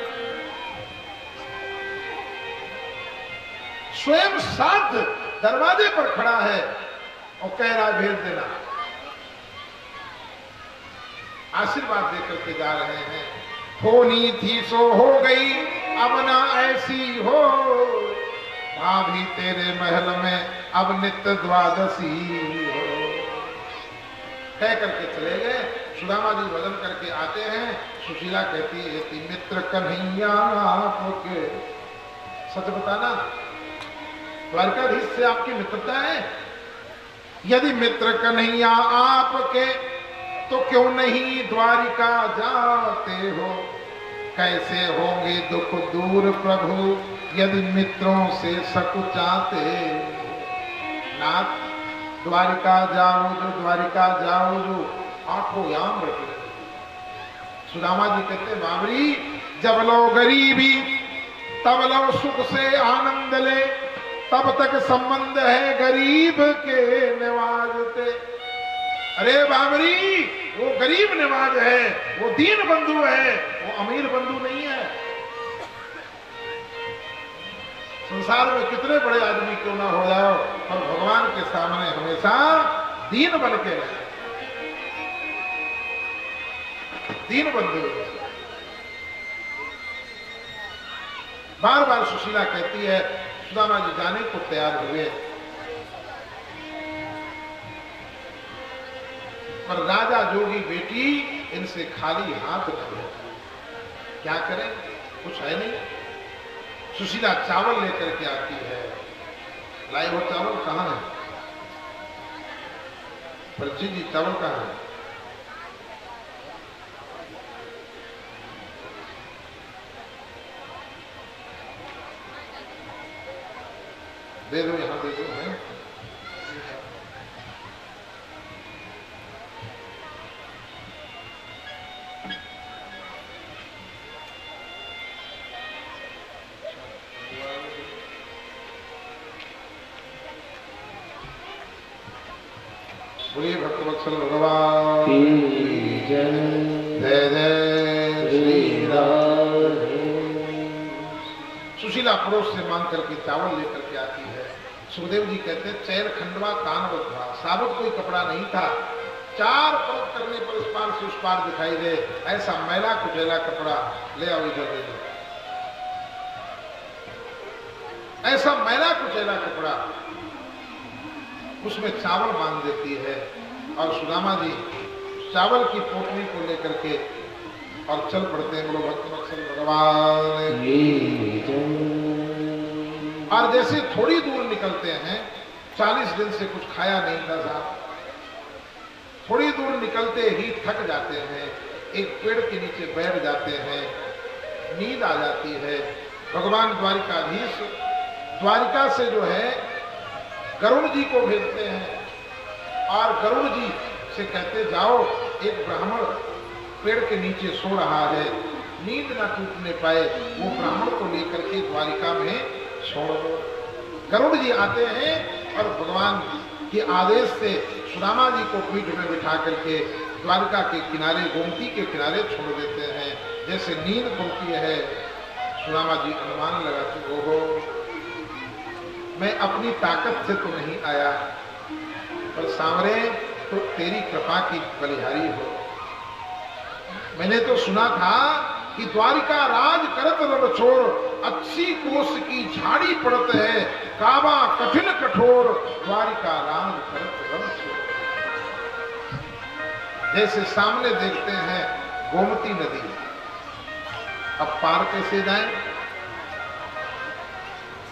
स्वयं साध दरवाजे पर खड़ा है और कह रहा है भेज देना। आशीर्वाद देकर के जा रहे हैं। होनी थी सो हो गई, अब ना ऐसी हो, भाभी तेरे महल में अब नित्य द्वादशी हो। कह करके चले गए। सुदामा जी भजन करके आते हैं। सुशीला कहती है कि मित्र कन्हैया आपके, सच बताना द्वारकाधीश से आपकी मित्रता है? यदि मित्र कन्हैया आपके तो क्यों नहीं द्वारिका जाते हो? कैसे होंगे दुख दूर प्रभु यदि मित्रों से सकुचाते। नाथ द्वारिका जाओ जो, द्वारिका जाओ जो, आंखों याम रखे। सुदामा जी कहते बाबरी, जब लो गरीबी तब लो सुख से आनंद ले, तब तक संबंध है गरीब के निवाजते। अरे बाबरी, वो गरीब निवाज है, वो दीन बंधु है, वो अमीर बंधु नहीं है। संसार में कितने बड़े आदमी क्यों ना हो जाओ, पर भगवान के सामने हमेशा दीन बन के रहे। दीन बंधु। बार बार सुशीला कहती है। सुदामा जी जाने को तैयार हुए, पर राजा जोगी बेटी इनसे खाली हाथ रहे। क्या करें, कुछ है नहीं। सुशीला चावल लेकर के आती है। लाई वो चावल कहाँ है? परची जी चावल कहाँ है? दे दो, यहां दे दो। है बोलिए भक्तवत्सल भगवान की जय। जय जय श्री राम। सुशीला पड़ोस से मांग करके चावल लेकर के आती है। सुखदेव जी कहते हैं चैन खंडवा कानवत था, साबुत कोई कपड़ा नहीं था। 4 परत करने पर इस पार से उस पार दिखाई दे, ऐसा मैला कुचैला कपड़ा ले आओ इधर दे दो। ऐसा मैला कुचैला कपड़ा, उसमें चावल बांध देती है। और सुदामा जी चावल की पोटली को लेकर के और चल पड़ते हैं। बोलो भक्तवत्सल भगवान। और जैसे थोड़ी दूर निकलते हैं, 40 दिन से कुछ खाया नहीं था साहब, थोड़ी दूर निकलते ही थक जाते हैं, एक पेड़ के नीचे बैठ जाते हैं, नींद आ जाती है। भगवान द्वारिकाधीश द्वारिका से जो है गरुड़ जी को भेजते हैं और गरुड़ जी से कहते जाओ, एक ब्राह्मण पेड़ के नीचे सो रहा है, नींद न टूटने पाए, वो ब्राह्मण को लेकर के द्वारिका में छोड़ दो। गरुड़ जी आते हैं और भगवान के आदेश से सुदामा जी को पीठ में बिठा करके द्वारिका के किनारे, गोमती के किनारे छोड़ देते हैं। जैसे नींद खुलती है, सुदामा जी अनुमान लगाते, ओहो मैं अपनी ताकत से तो नहीं आया, पर सांवरे तो तेरी कृपा की बलिहारी हो। मैंने तो सुना था कि द्वारिका राज करत रणछोड़, 80 कोस की झाड़ी पड़त है, काबा कठिन कठोर, द्वारिका राज करत रणछोड़। जैसे सामने देखते हैं गोमती नदी, अब पार कैसे जाएं?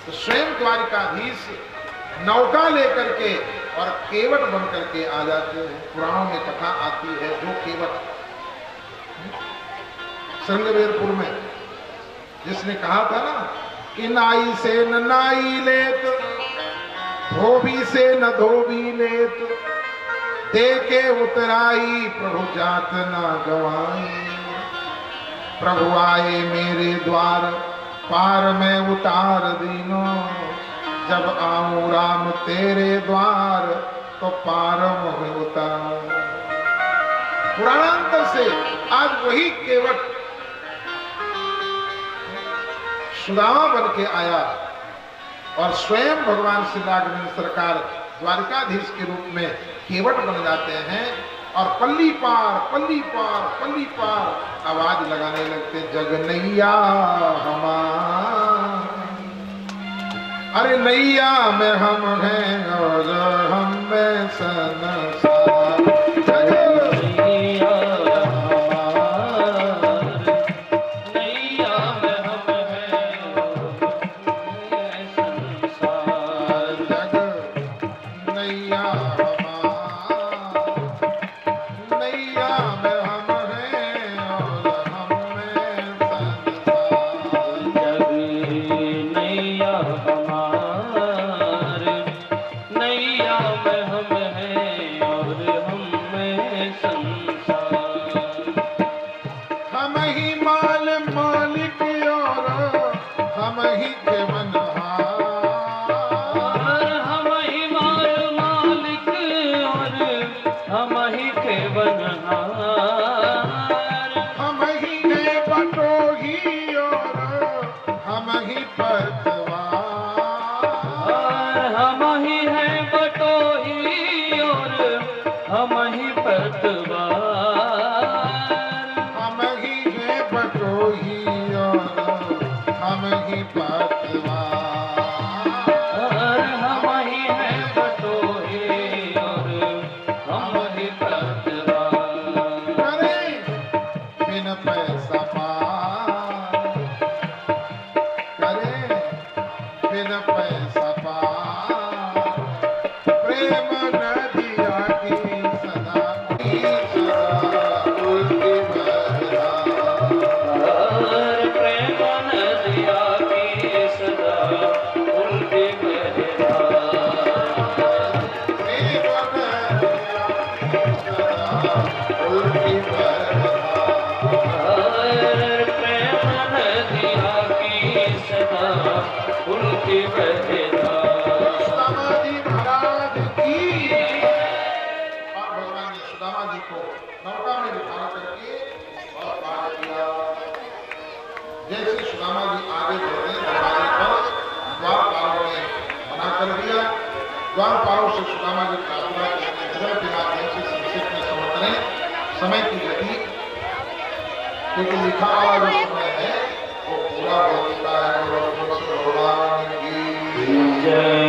तो स्वयं द्वारिकाधीश नौका लेकर के और केवट बन करके आ जाते हैं। पुराणों में कथा आती है, जो केवट संगवेरपुर में जिसने कहा था ना कि नाई से न नाई लेत, धोबी से न धोबी लेत, दे के उतराई प्रभु जात न गवाई। प्रभु आए मेरे द्वार, पार में उतार दीनो, जब आऊं राम तेरे द्वार, तो पार मोह उतार। पुराणांतर से आज वही केवट सुदामा बन के आया और स्वयं भगवान श्री राघवेंद्र सरकार द्वारिकाधीश के रूप में केवट बन जाते हैं और पल्ली पार पल्ली पार पल्ली पार आवाज लगाने लगते, जग नैया हमार, अरे नैया में हम हैं और हम में संसार। नैया हमार, नैया में हम हैं और संसार। जग नैया हमार, नैया में हम हैं और हम में संसार। जग नैया हमार, नैया में हम हैं और हम में संसार। हम ही माल मालिक और हम ही केवनहार। हम ही माल मालिक और हम ही के बनहार। हम ही है बटोही और हम ही पतवार। हम ही हैं बटोही और हम ही पतवार। हम ही है बटोही और हम ही पतवार। हम ही हैं बटोही और हम ही पतवार। करे बिन पैसा पार, करे बिन पैसा पार, प्रेम नदिया की सदा उल्टी बहरा। प्रेम नदिया की सदा उल्टी बहरा। प्रेम नदिया की सदा उल्टी बहरा। प्रेम नदिया की सदा उल्टी बहरा। सुदामा जी महाराज की। और भगवान ने सुदामा जी को नौका में बिठा करके और पार किया। जैसे सुदामा जी आगे बढ़े, दरवाजे पर द्वारपालों ने मना कर दिया। द्वारपालों से सुदामा जी प्रार्थना करके धर्म के माध्यम से संक्षेप में समझ रहे समय की गति, क्योंकि लिखा हुआ जो समय है वो पूरा हो चुका है। और भगवान की जय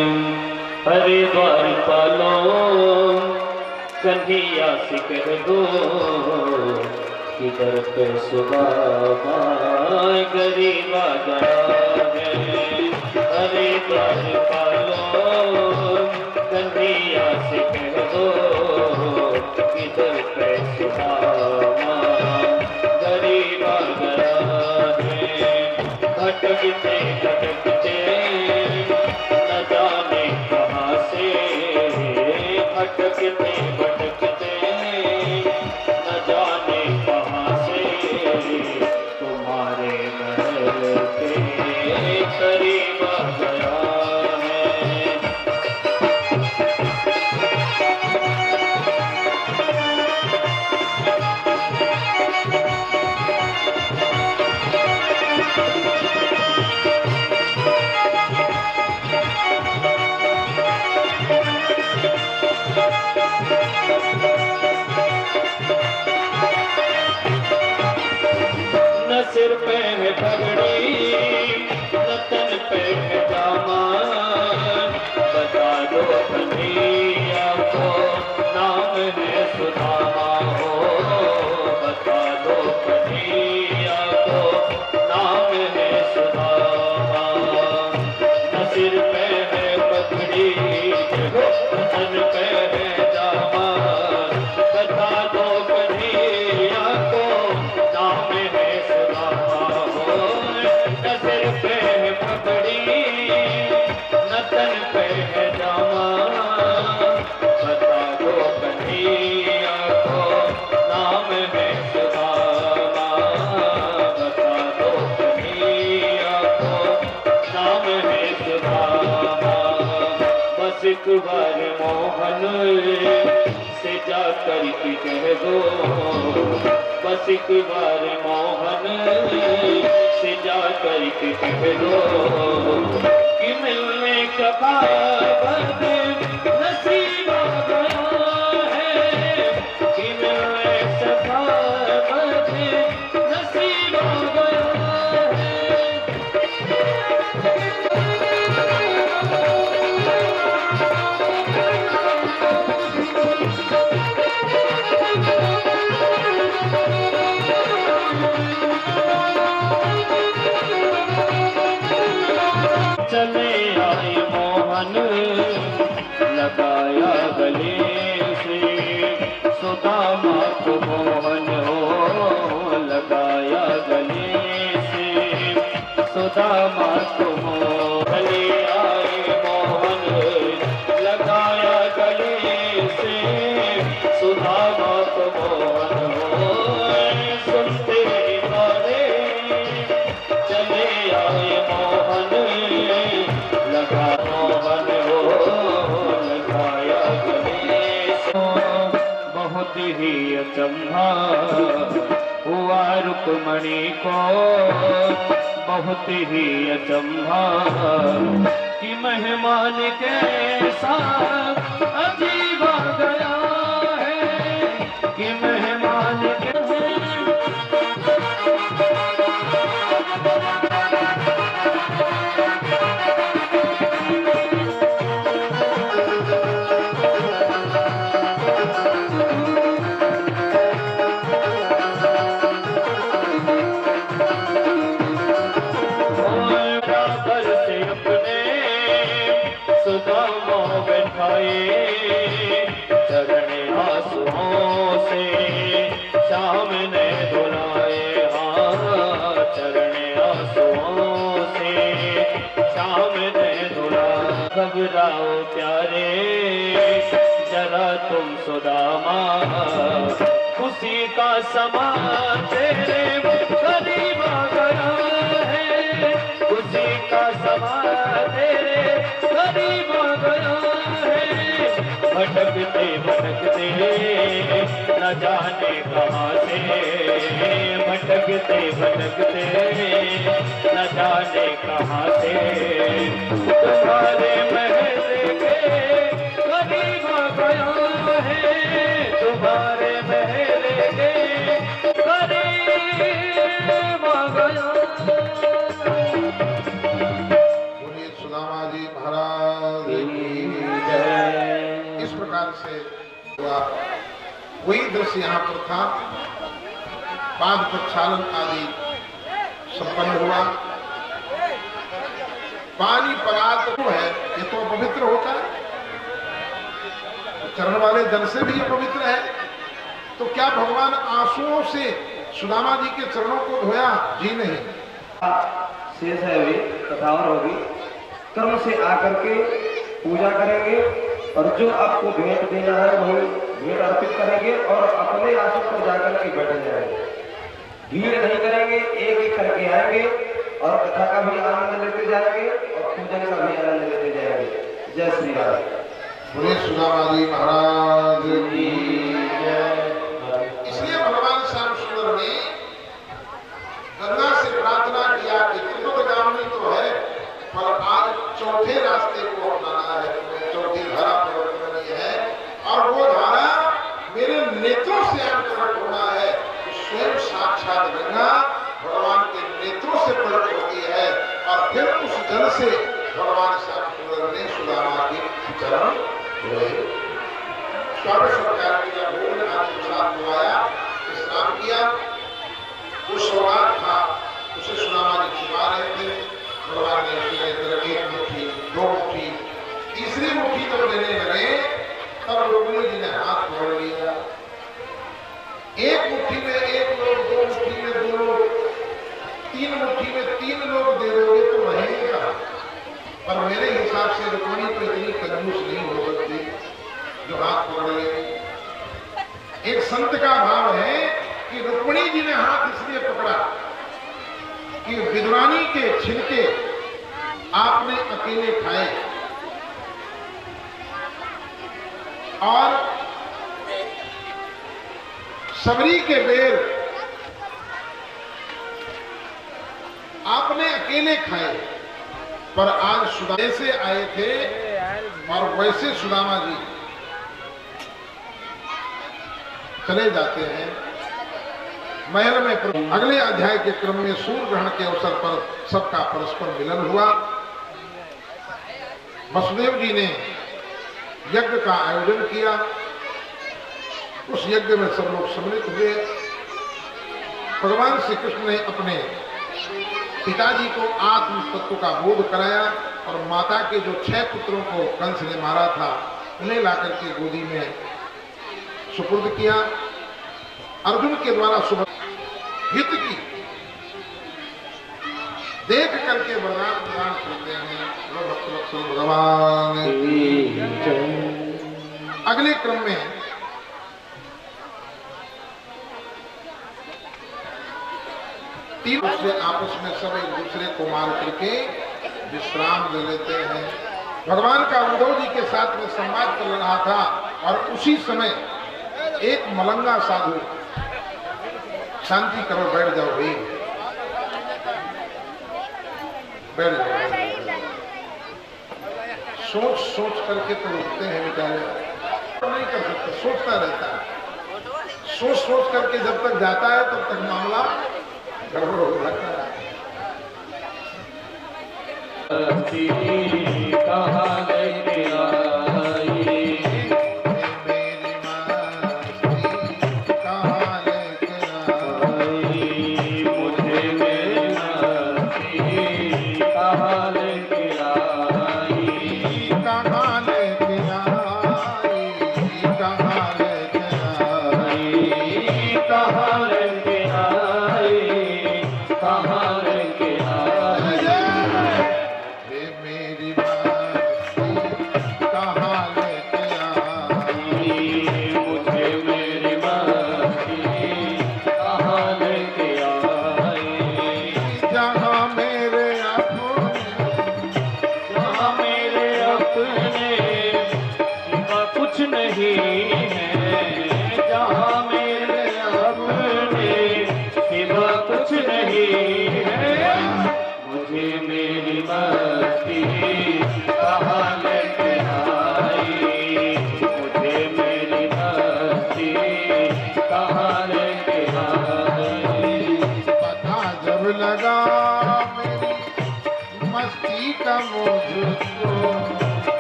हरे द्वारपालो, कन्हैया से कह दो कि दर पे सुदामा गरीबा गया है। हरे द्वारपालो, कन्हैया से कह दो कि दर पे सुदामा गरीबा गया है। भटकते भटकते न जाने कहाँ से, भटकते भटकते न जाने कहाँ से, तुम्हारे करीब आ गया है। न सिर पे है पगड़ी न तन पे है दामन, बता दो कन्हैया को नाम है सुदामा हो, बता दो कन्हैया को नाम है सुदामा। न सिर पे है पगड़ी न तन पे है दामन, बता दो कन्हैया को नाम है सुदामा हो। न सिर पे है पगड़ी न तन पे है दामन, बता दो कन्हैया को नाम है सुदामा, बता दो कन्हैया को नाम है सुदामा। बस एक बार मोहन से जा कर के कह दो, बस एक बार मोहन से जा कर के कह दो कि मिलने का पाबंद नसीब आ गया है, कि मिलने का पाबंद नसीब आ गया है। चले आए मोहन लगाया गले से, सुदामा को मोहन हो लगाया गले से, सुदामा को मोहन आए मोहन लगाया गले से, सुदामा को मोहन हो। सुनते ही मारे चले आए मोहन लगा मोहन हो लगाया गले से। बहुत ही अचंभा हुआ रुक्मणी को, बहुत ही अचंभा कि मेहमान कैसा अजीब आ गया है, कि मेहमान कैसे बराबर से अपने सुदामा बैठाए, चरण आंसुओं से शाम ने धुलाए, हाँ चरण आंसुओं से शाम ने धुलाए। घबराओ प्यारे जरा तुम सुदामा, खुशी का समा तेरे करीब आ गया है, खुशी का समा तेरे करीब आ गया है। भटकते भटकते न जाने कहाँ से, भटकते भटकते न जाने कहाँ से, तुम्हारे महल के करीब आ गया है, तुम्हारे महल के करीब आ गया। बोलिए सुदामा जी महाराज की जय। इस प्रकार से हुआ, वही दृश्य यहाँ पर था। पाद प्रक्षालन आदि संपन्न हुआ। पानी परात है, ये तो पवित्र होता है, चरण वाले जल से भी ये पवित्र है। तो क्या भगवान आंसुओं से सुदामा जी के चरणों को धोया? जी नहीं। शेष है अभी कथा और होगी। कर्म से आकर के पूजा करेंगे और जो आपको भेंट देना है वही भेंट अर्पित करेंगे और अपने आसन पर जाकर के बैठ जाएंगे। भीड़ नहीं करेंगे, एक एक करके आएंगे और कथा का भी आनंद लेते जाएंगे। और पूजा का भी आनंद लेते जाएंगे। जय श्री राम। बोले सुदामा जी महाराज की जय। इसलिए भगवान श्याम सुंदर ने गंगा से प्रार्थना किया कि त्रिलोकगामिनी तो है, पर आज चौथे रास्ते को अपनाना है, तुम्हें चौथी धारा प्रकट करनी है, और वो धारा मेरे नेत्रों से प्रकट होना है। स्वयं साक्षात गंगा भगवान के नेत्रों से प्रकट होती है, और फिर उस जल से भगवान श्याम सुंदर ने सुदामा के चरण धोए, स्वागत सत्कार किया, भोजन आदि प्रसाद खिलाया, स्नान किया। जो सौगात था उसे सुदामा जी छिपा रहे थे। भगवान ने उसके अंदर एक मुट्ठी, दो मुट्ठी, तीसरी मुट्ठी जब लेने लगे तब रुक्मिणी जी ने हाथ पकड़ लिया। एक मुट्ठी में एक लोग, दो मुट्ठी में दो लोग, तीन मुट्ठी में तीन लोग दे दोगे तो रहेगा, पर मेरे हिसाब से रुक्मिणी तो इतनी कंजूस नहीं हो सकती जो हाथ पकड़ ले। एक संत का भाव है कि रुक्मिणी जी ने हाथ इसलिए पकड़ा कि विद्वानी के छिलके आपने अकेले खाए और सबरी के बेर आपने अकेले खाए, पर आज सुदामा से आए थे और वैसे सुदामा जी चले जाते हैं महल में। अगले अध्याय के क्रम में सूर्य ग्रहण के अवसर पर सबका परस्पर मिलन हुआ। वसुदेव जी ने यज्ञ का आयोजन किया, उस यज्ञ में सब लोग सम्मिलित हुए। भगवान श्री कृष्ण ने अपने पिताजी को आत्म तत्व का बोध कराया, और माता के जो 6 पुत्रों को कंस ने मारा था उन्हें लाकर के गोदी में सुपुर्द किया। अर्जुन के द्वारा शुभ हित की देख करके वरदान प्रदान करते हैं भगवान। अगले क्रम में तीनों से आपस में सब एक दूसरे को मार करके विश्राम ले लेते हैं। भगवान का उद्धव जी के साथ में संवाद चल रहा था, और उसी समय एक मलंगा साधु, शांति करो, बैठ जाओ भाई, बैठ जाओ। सोच सोच करके तो उठते हैं बेचारे, नहीं कर सकते, सोचता रहता है। सोच सोच करके जब तक जाता है तब तक मामला गड़बड़ हो जाता है। कहाँ लेके आई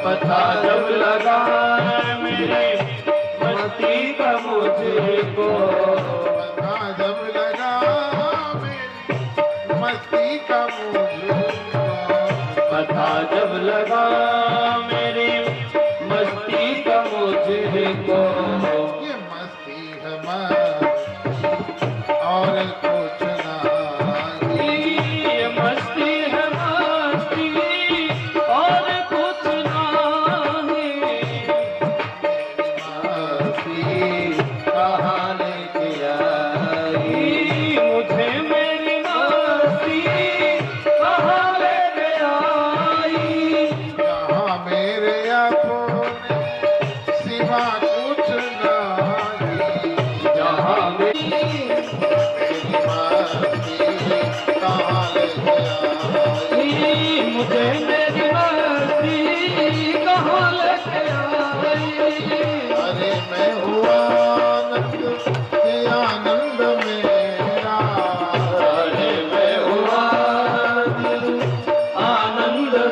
पता जब लगा मेरे मस्ती का मुझको, पता जब लगा मेरी मस्ती का मुझको, पता जब लगा मेरी मस्ती का मुझको। ये मस्ती है और कुछ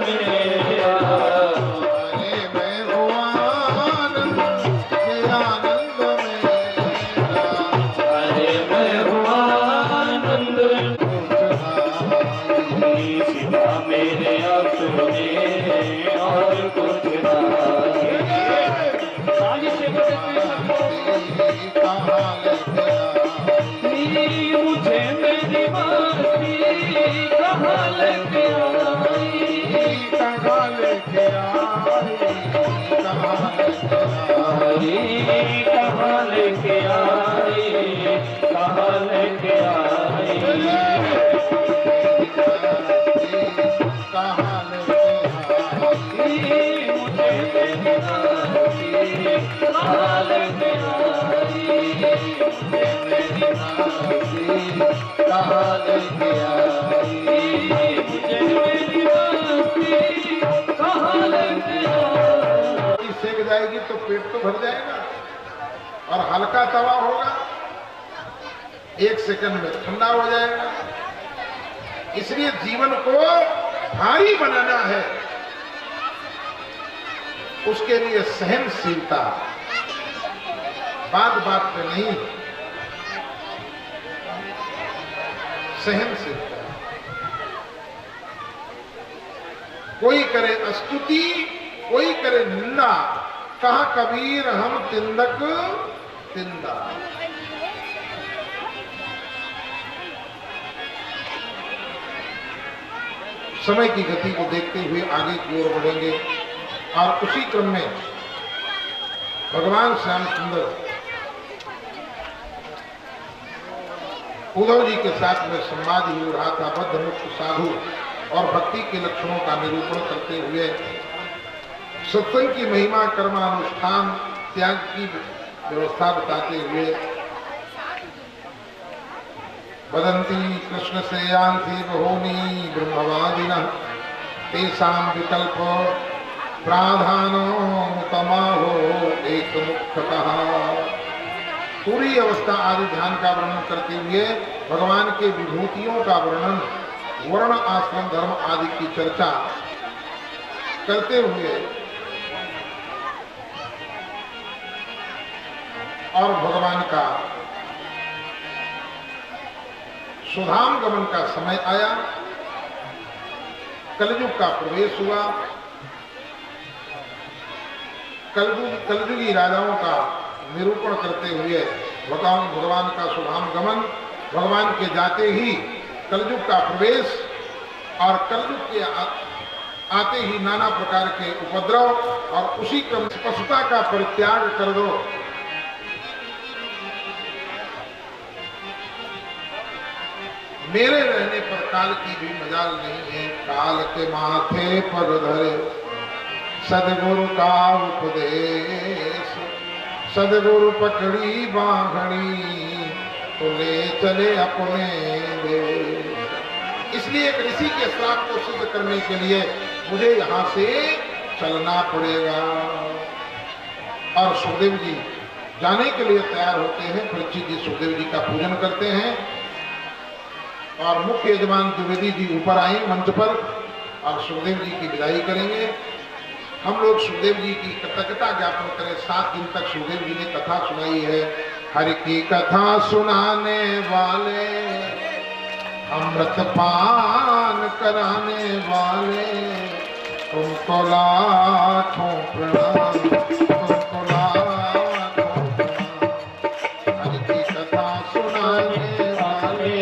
मेरा अरे मैं हुआ आनंद मेरा आनंद मेरा अरे मैं हुआ आनंद सिवा मेरे अपने और कुछ नहीं मुझे मेरी मस्ती कहाँ लेके आई कहाँ लेके आई कहाँ लेके मुझे मेरी मस्ती कहाँ लेके सेक जाएगी तो पेट तो भर जाएगा और हल्का तवा होगा 1 सेकंड में ठंडा हो जाएगा। इसलिए जीवन को भारी बनाना है, उसके लिए सहनशीलता, बात बात पे नहीं, सहनशीलता। कोई करे स्तुति कोई करे निंदा, कहा कबीर हम तिंदक तिंदा। समय की गति को देखते हुए आगे की ओर बढ़ेंगे और उसी क्रम में भगवान श्याम सुंदर उद्धव जी के साथ में संवाद ही हो रहा था। बद्ध मुक्त साधु और भक्ति के लक्षणों का निरूपण करते हुए सत्संग की महिमा, कर्मानुष्ठान, त्याग की व्यवस्था बताते हुए वदन्ति कृष्ण से यांति बहूनि ब्रह्मवादिनः तेषां विकल्प प्राधानो तमाहो एक मुख्यतः। पूरी अवस्था आदि ध्यान का वर्णन करते हुए भगवान के विभूतियों का वर्णन, वर्ण आश्रम धर्म आदि की चर्चा करते हुए और भगवान का सुधाम गमन का समय आया, कलयुग का प्रवेश हुआ। कलयुगी राजाओं का निरूपण करते हुए भगवान का सुधाम गमन, भगवान के जाते ही कलयुग का प्रवेश और कलयुग के आते ही नाना प्रकार के उपद्रव और उसी क्रम स्पष्टता का परित्याग कर दो। मेरे रहने पर काल की भी मजाल नहीं है। काल के माथे पग धरे सदगुरु का उपदेश, सदगुरु पकड़ी बांधड़ी तो ले चले अपने देश। इसलिए एक ऋषि के श्राप को सिद्ध करने के लिए मुझे यहाँ से चलना पड़ेगा। और सुखदेव जी जाने के लिए तैयार होते हैं। परीक्षित जी सुखदेव जी का पूजन करते हैं और मुख्य यजमान द्विवेदी जी ऊपर आए मंच पर और सुखदेव जी की विदाई करेंगे। हम लोग सुखदेव जी की कृतज्ञता ज्ञापन करें। 7 दिन तक सुखदेव जी ने कथा सुनाई है। हरि की कथा सुनाने वाले, अमृत पान कराने वाले, तुमको लाखों प्रणाम, तुमको लाखों प्रणाम। हरि की कथा सुनाने वाले,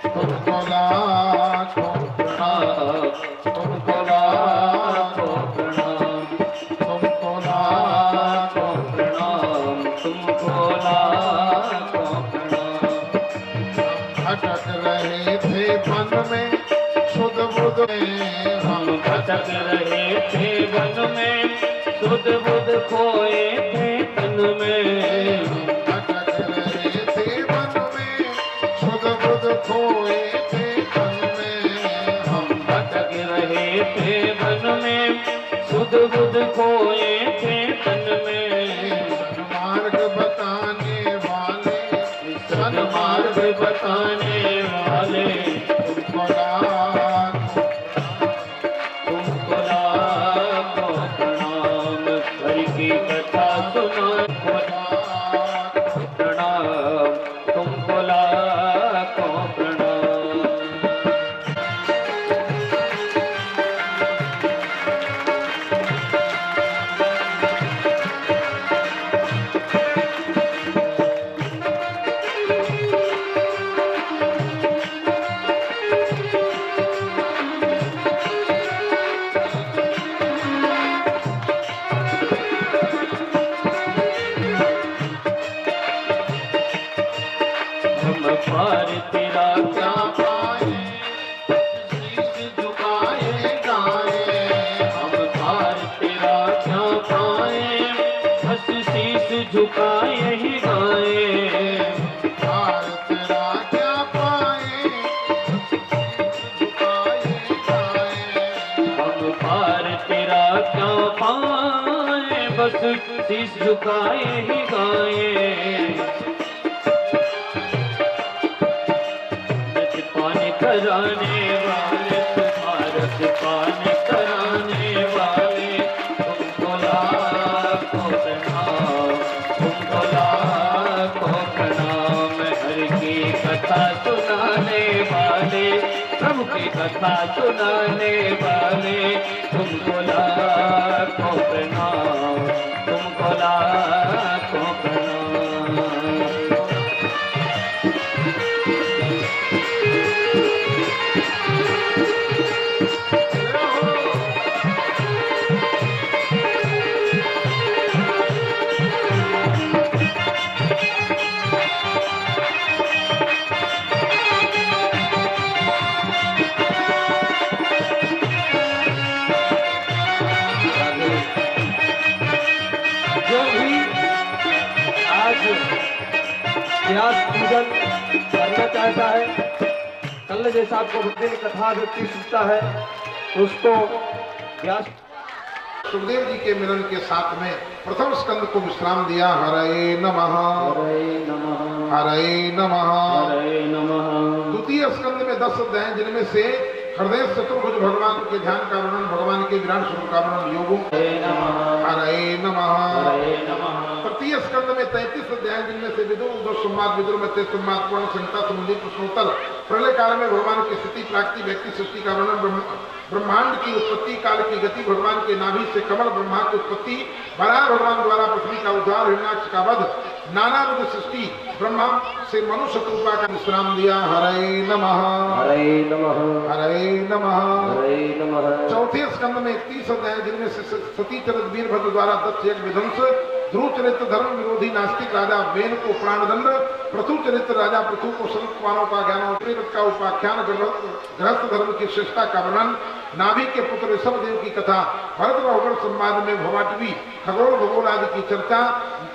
तुमको लाखों प्रणाम, तुमको लाखों प्रणाम, तुमको लाखों प्रणाम, तुमको लाखों प्रणाम। भटक रहे थे वन में सुध बुध में, हम भटक रहे थे वन में, सुध बुध खोए थे तन में। भटक रहे थे वन में सुध बुध खोए थे तन में। हम भटक रहे थे वन में, सुध बुध खोए थे तन में। सन्मार्ग बताने वाले, सन्मार्ग बताने वाले, तुमको बस शीश झुकाए ही गाए। पान कराने वाले तुम्हारे पान कराने वाले, तुमको लाखों प्रणाम, तुमको लाखों प्रणाम। हर की कथा सुनाने वाले, प्रभु की कथा सुनाने वाले, तुमको लाखों प्रणाम, तुमको लाखों प्रणाम। व्यास पूजन करना चाहता है, कल जैसा आपको प्रतिदिन कथा व्यक्ति सुनता है तो उसको व्यास सुखदेव जी के मिलन के साथ में प्रथम स्कंद को विश्राम दिया। हरे नमः, हरे नमः, हरे नमः। हरे नमः। द्वितीय स्कंद में 10 अध्याय, जिनमें से हृदय चतुर्भुज भगवान के ध्यान का वर्णन, भगवान के विराट स्वरूप का वर्णन, योगों। हरे नमः, हरे नमः। हरे नमः। तृतीय स्कंद में 33 अध्याय, जिनमें से विदुर उदर संवाद, विदुर में संवाद, पूर्ण संहिता संबंधी प्रश्नोत्तर, प्रलय काल में भगवान की स्थिति, प्राप्ति, व्यक्ति सृष्टि का वर्णन, ब्रह्मांड की उत्पत्ति, काल की गति, भगवान के नाभि से कमल ब्रह्मा की उत्पत्ति, वराह भगवान द्वारा पृथ्वी का उद्धार, हिरण्याक्ष का वध, नाना विध सृष्टि, ब्रह्मा से मनुष्य रूपा का विश्राम दिया। हरे नमः, हरे नमः, हरे नमः, हरे नमः। चौथे स्कंद में 31 अध्याय, जिनमें से सती चरित वीरभद्र द्वारा दक्ष यज्ञ विध्वंस, ध्रुव चरित्र धर्म विरोधी नास्तिक राजा वेन को प्राणदंड, पृथु चरित्र राजा पृथु को संत कुमारों का ज्ञान, का उपाख्यान, गृहस्थ धर्म की श्रेष्ठता का वर्णन, नाभि के पुत्र ऋषभदेव की कथा, भरत रावण संवाद में भवाटवी, खगोल भूगोल आदि की चर्चा,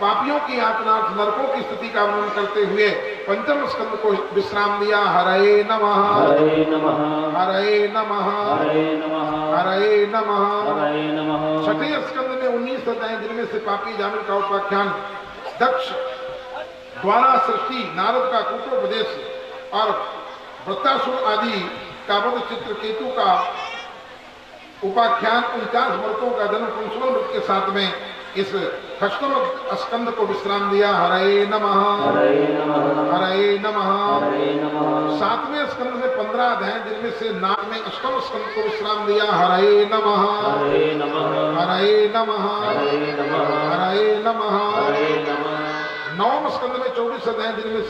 पापियों की यातनार्थ नरकों की स्थिति का वर्णन करते हुए पंचम स्कंद को विश्राम दिया। हरे नमः, हरे नमः, हरे नमः, हरे नमः, हरे नमः। हरे नमः। छठे स्कंद में 19 अध्याय, जिनमें से पापी जामिल का उपाख्यान, दक्ष द्वारा सृष्टि, नारद का कूटोपदेश और वृत्तासुर आदि का वध, चित्रकेतु का उपाख्यान, 49 मृतों का जन्म, 55 मृत के साथ में इस अष्टम स्कंद को विश्राम दिया। हरे नमः, हरे नमः, हरे नमः। हरे नमः। सातवें स्कंद में 15 अध्याय, जिनमें से नाग में अष्टम स्कंद को विश्राम दिया। हरे नमः, हरे नमः, हरे नमः, हरे नमः, हरे नमः। हरे नमः। नवम स्कंद में 24 अध्याय, जिनमें से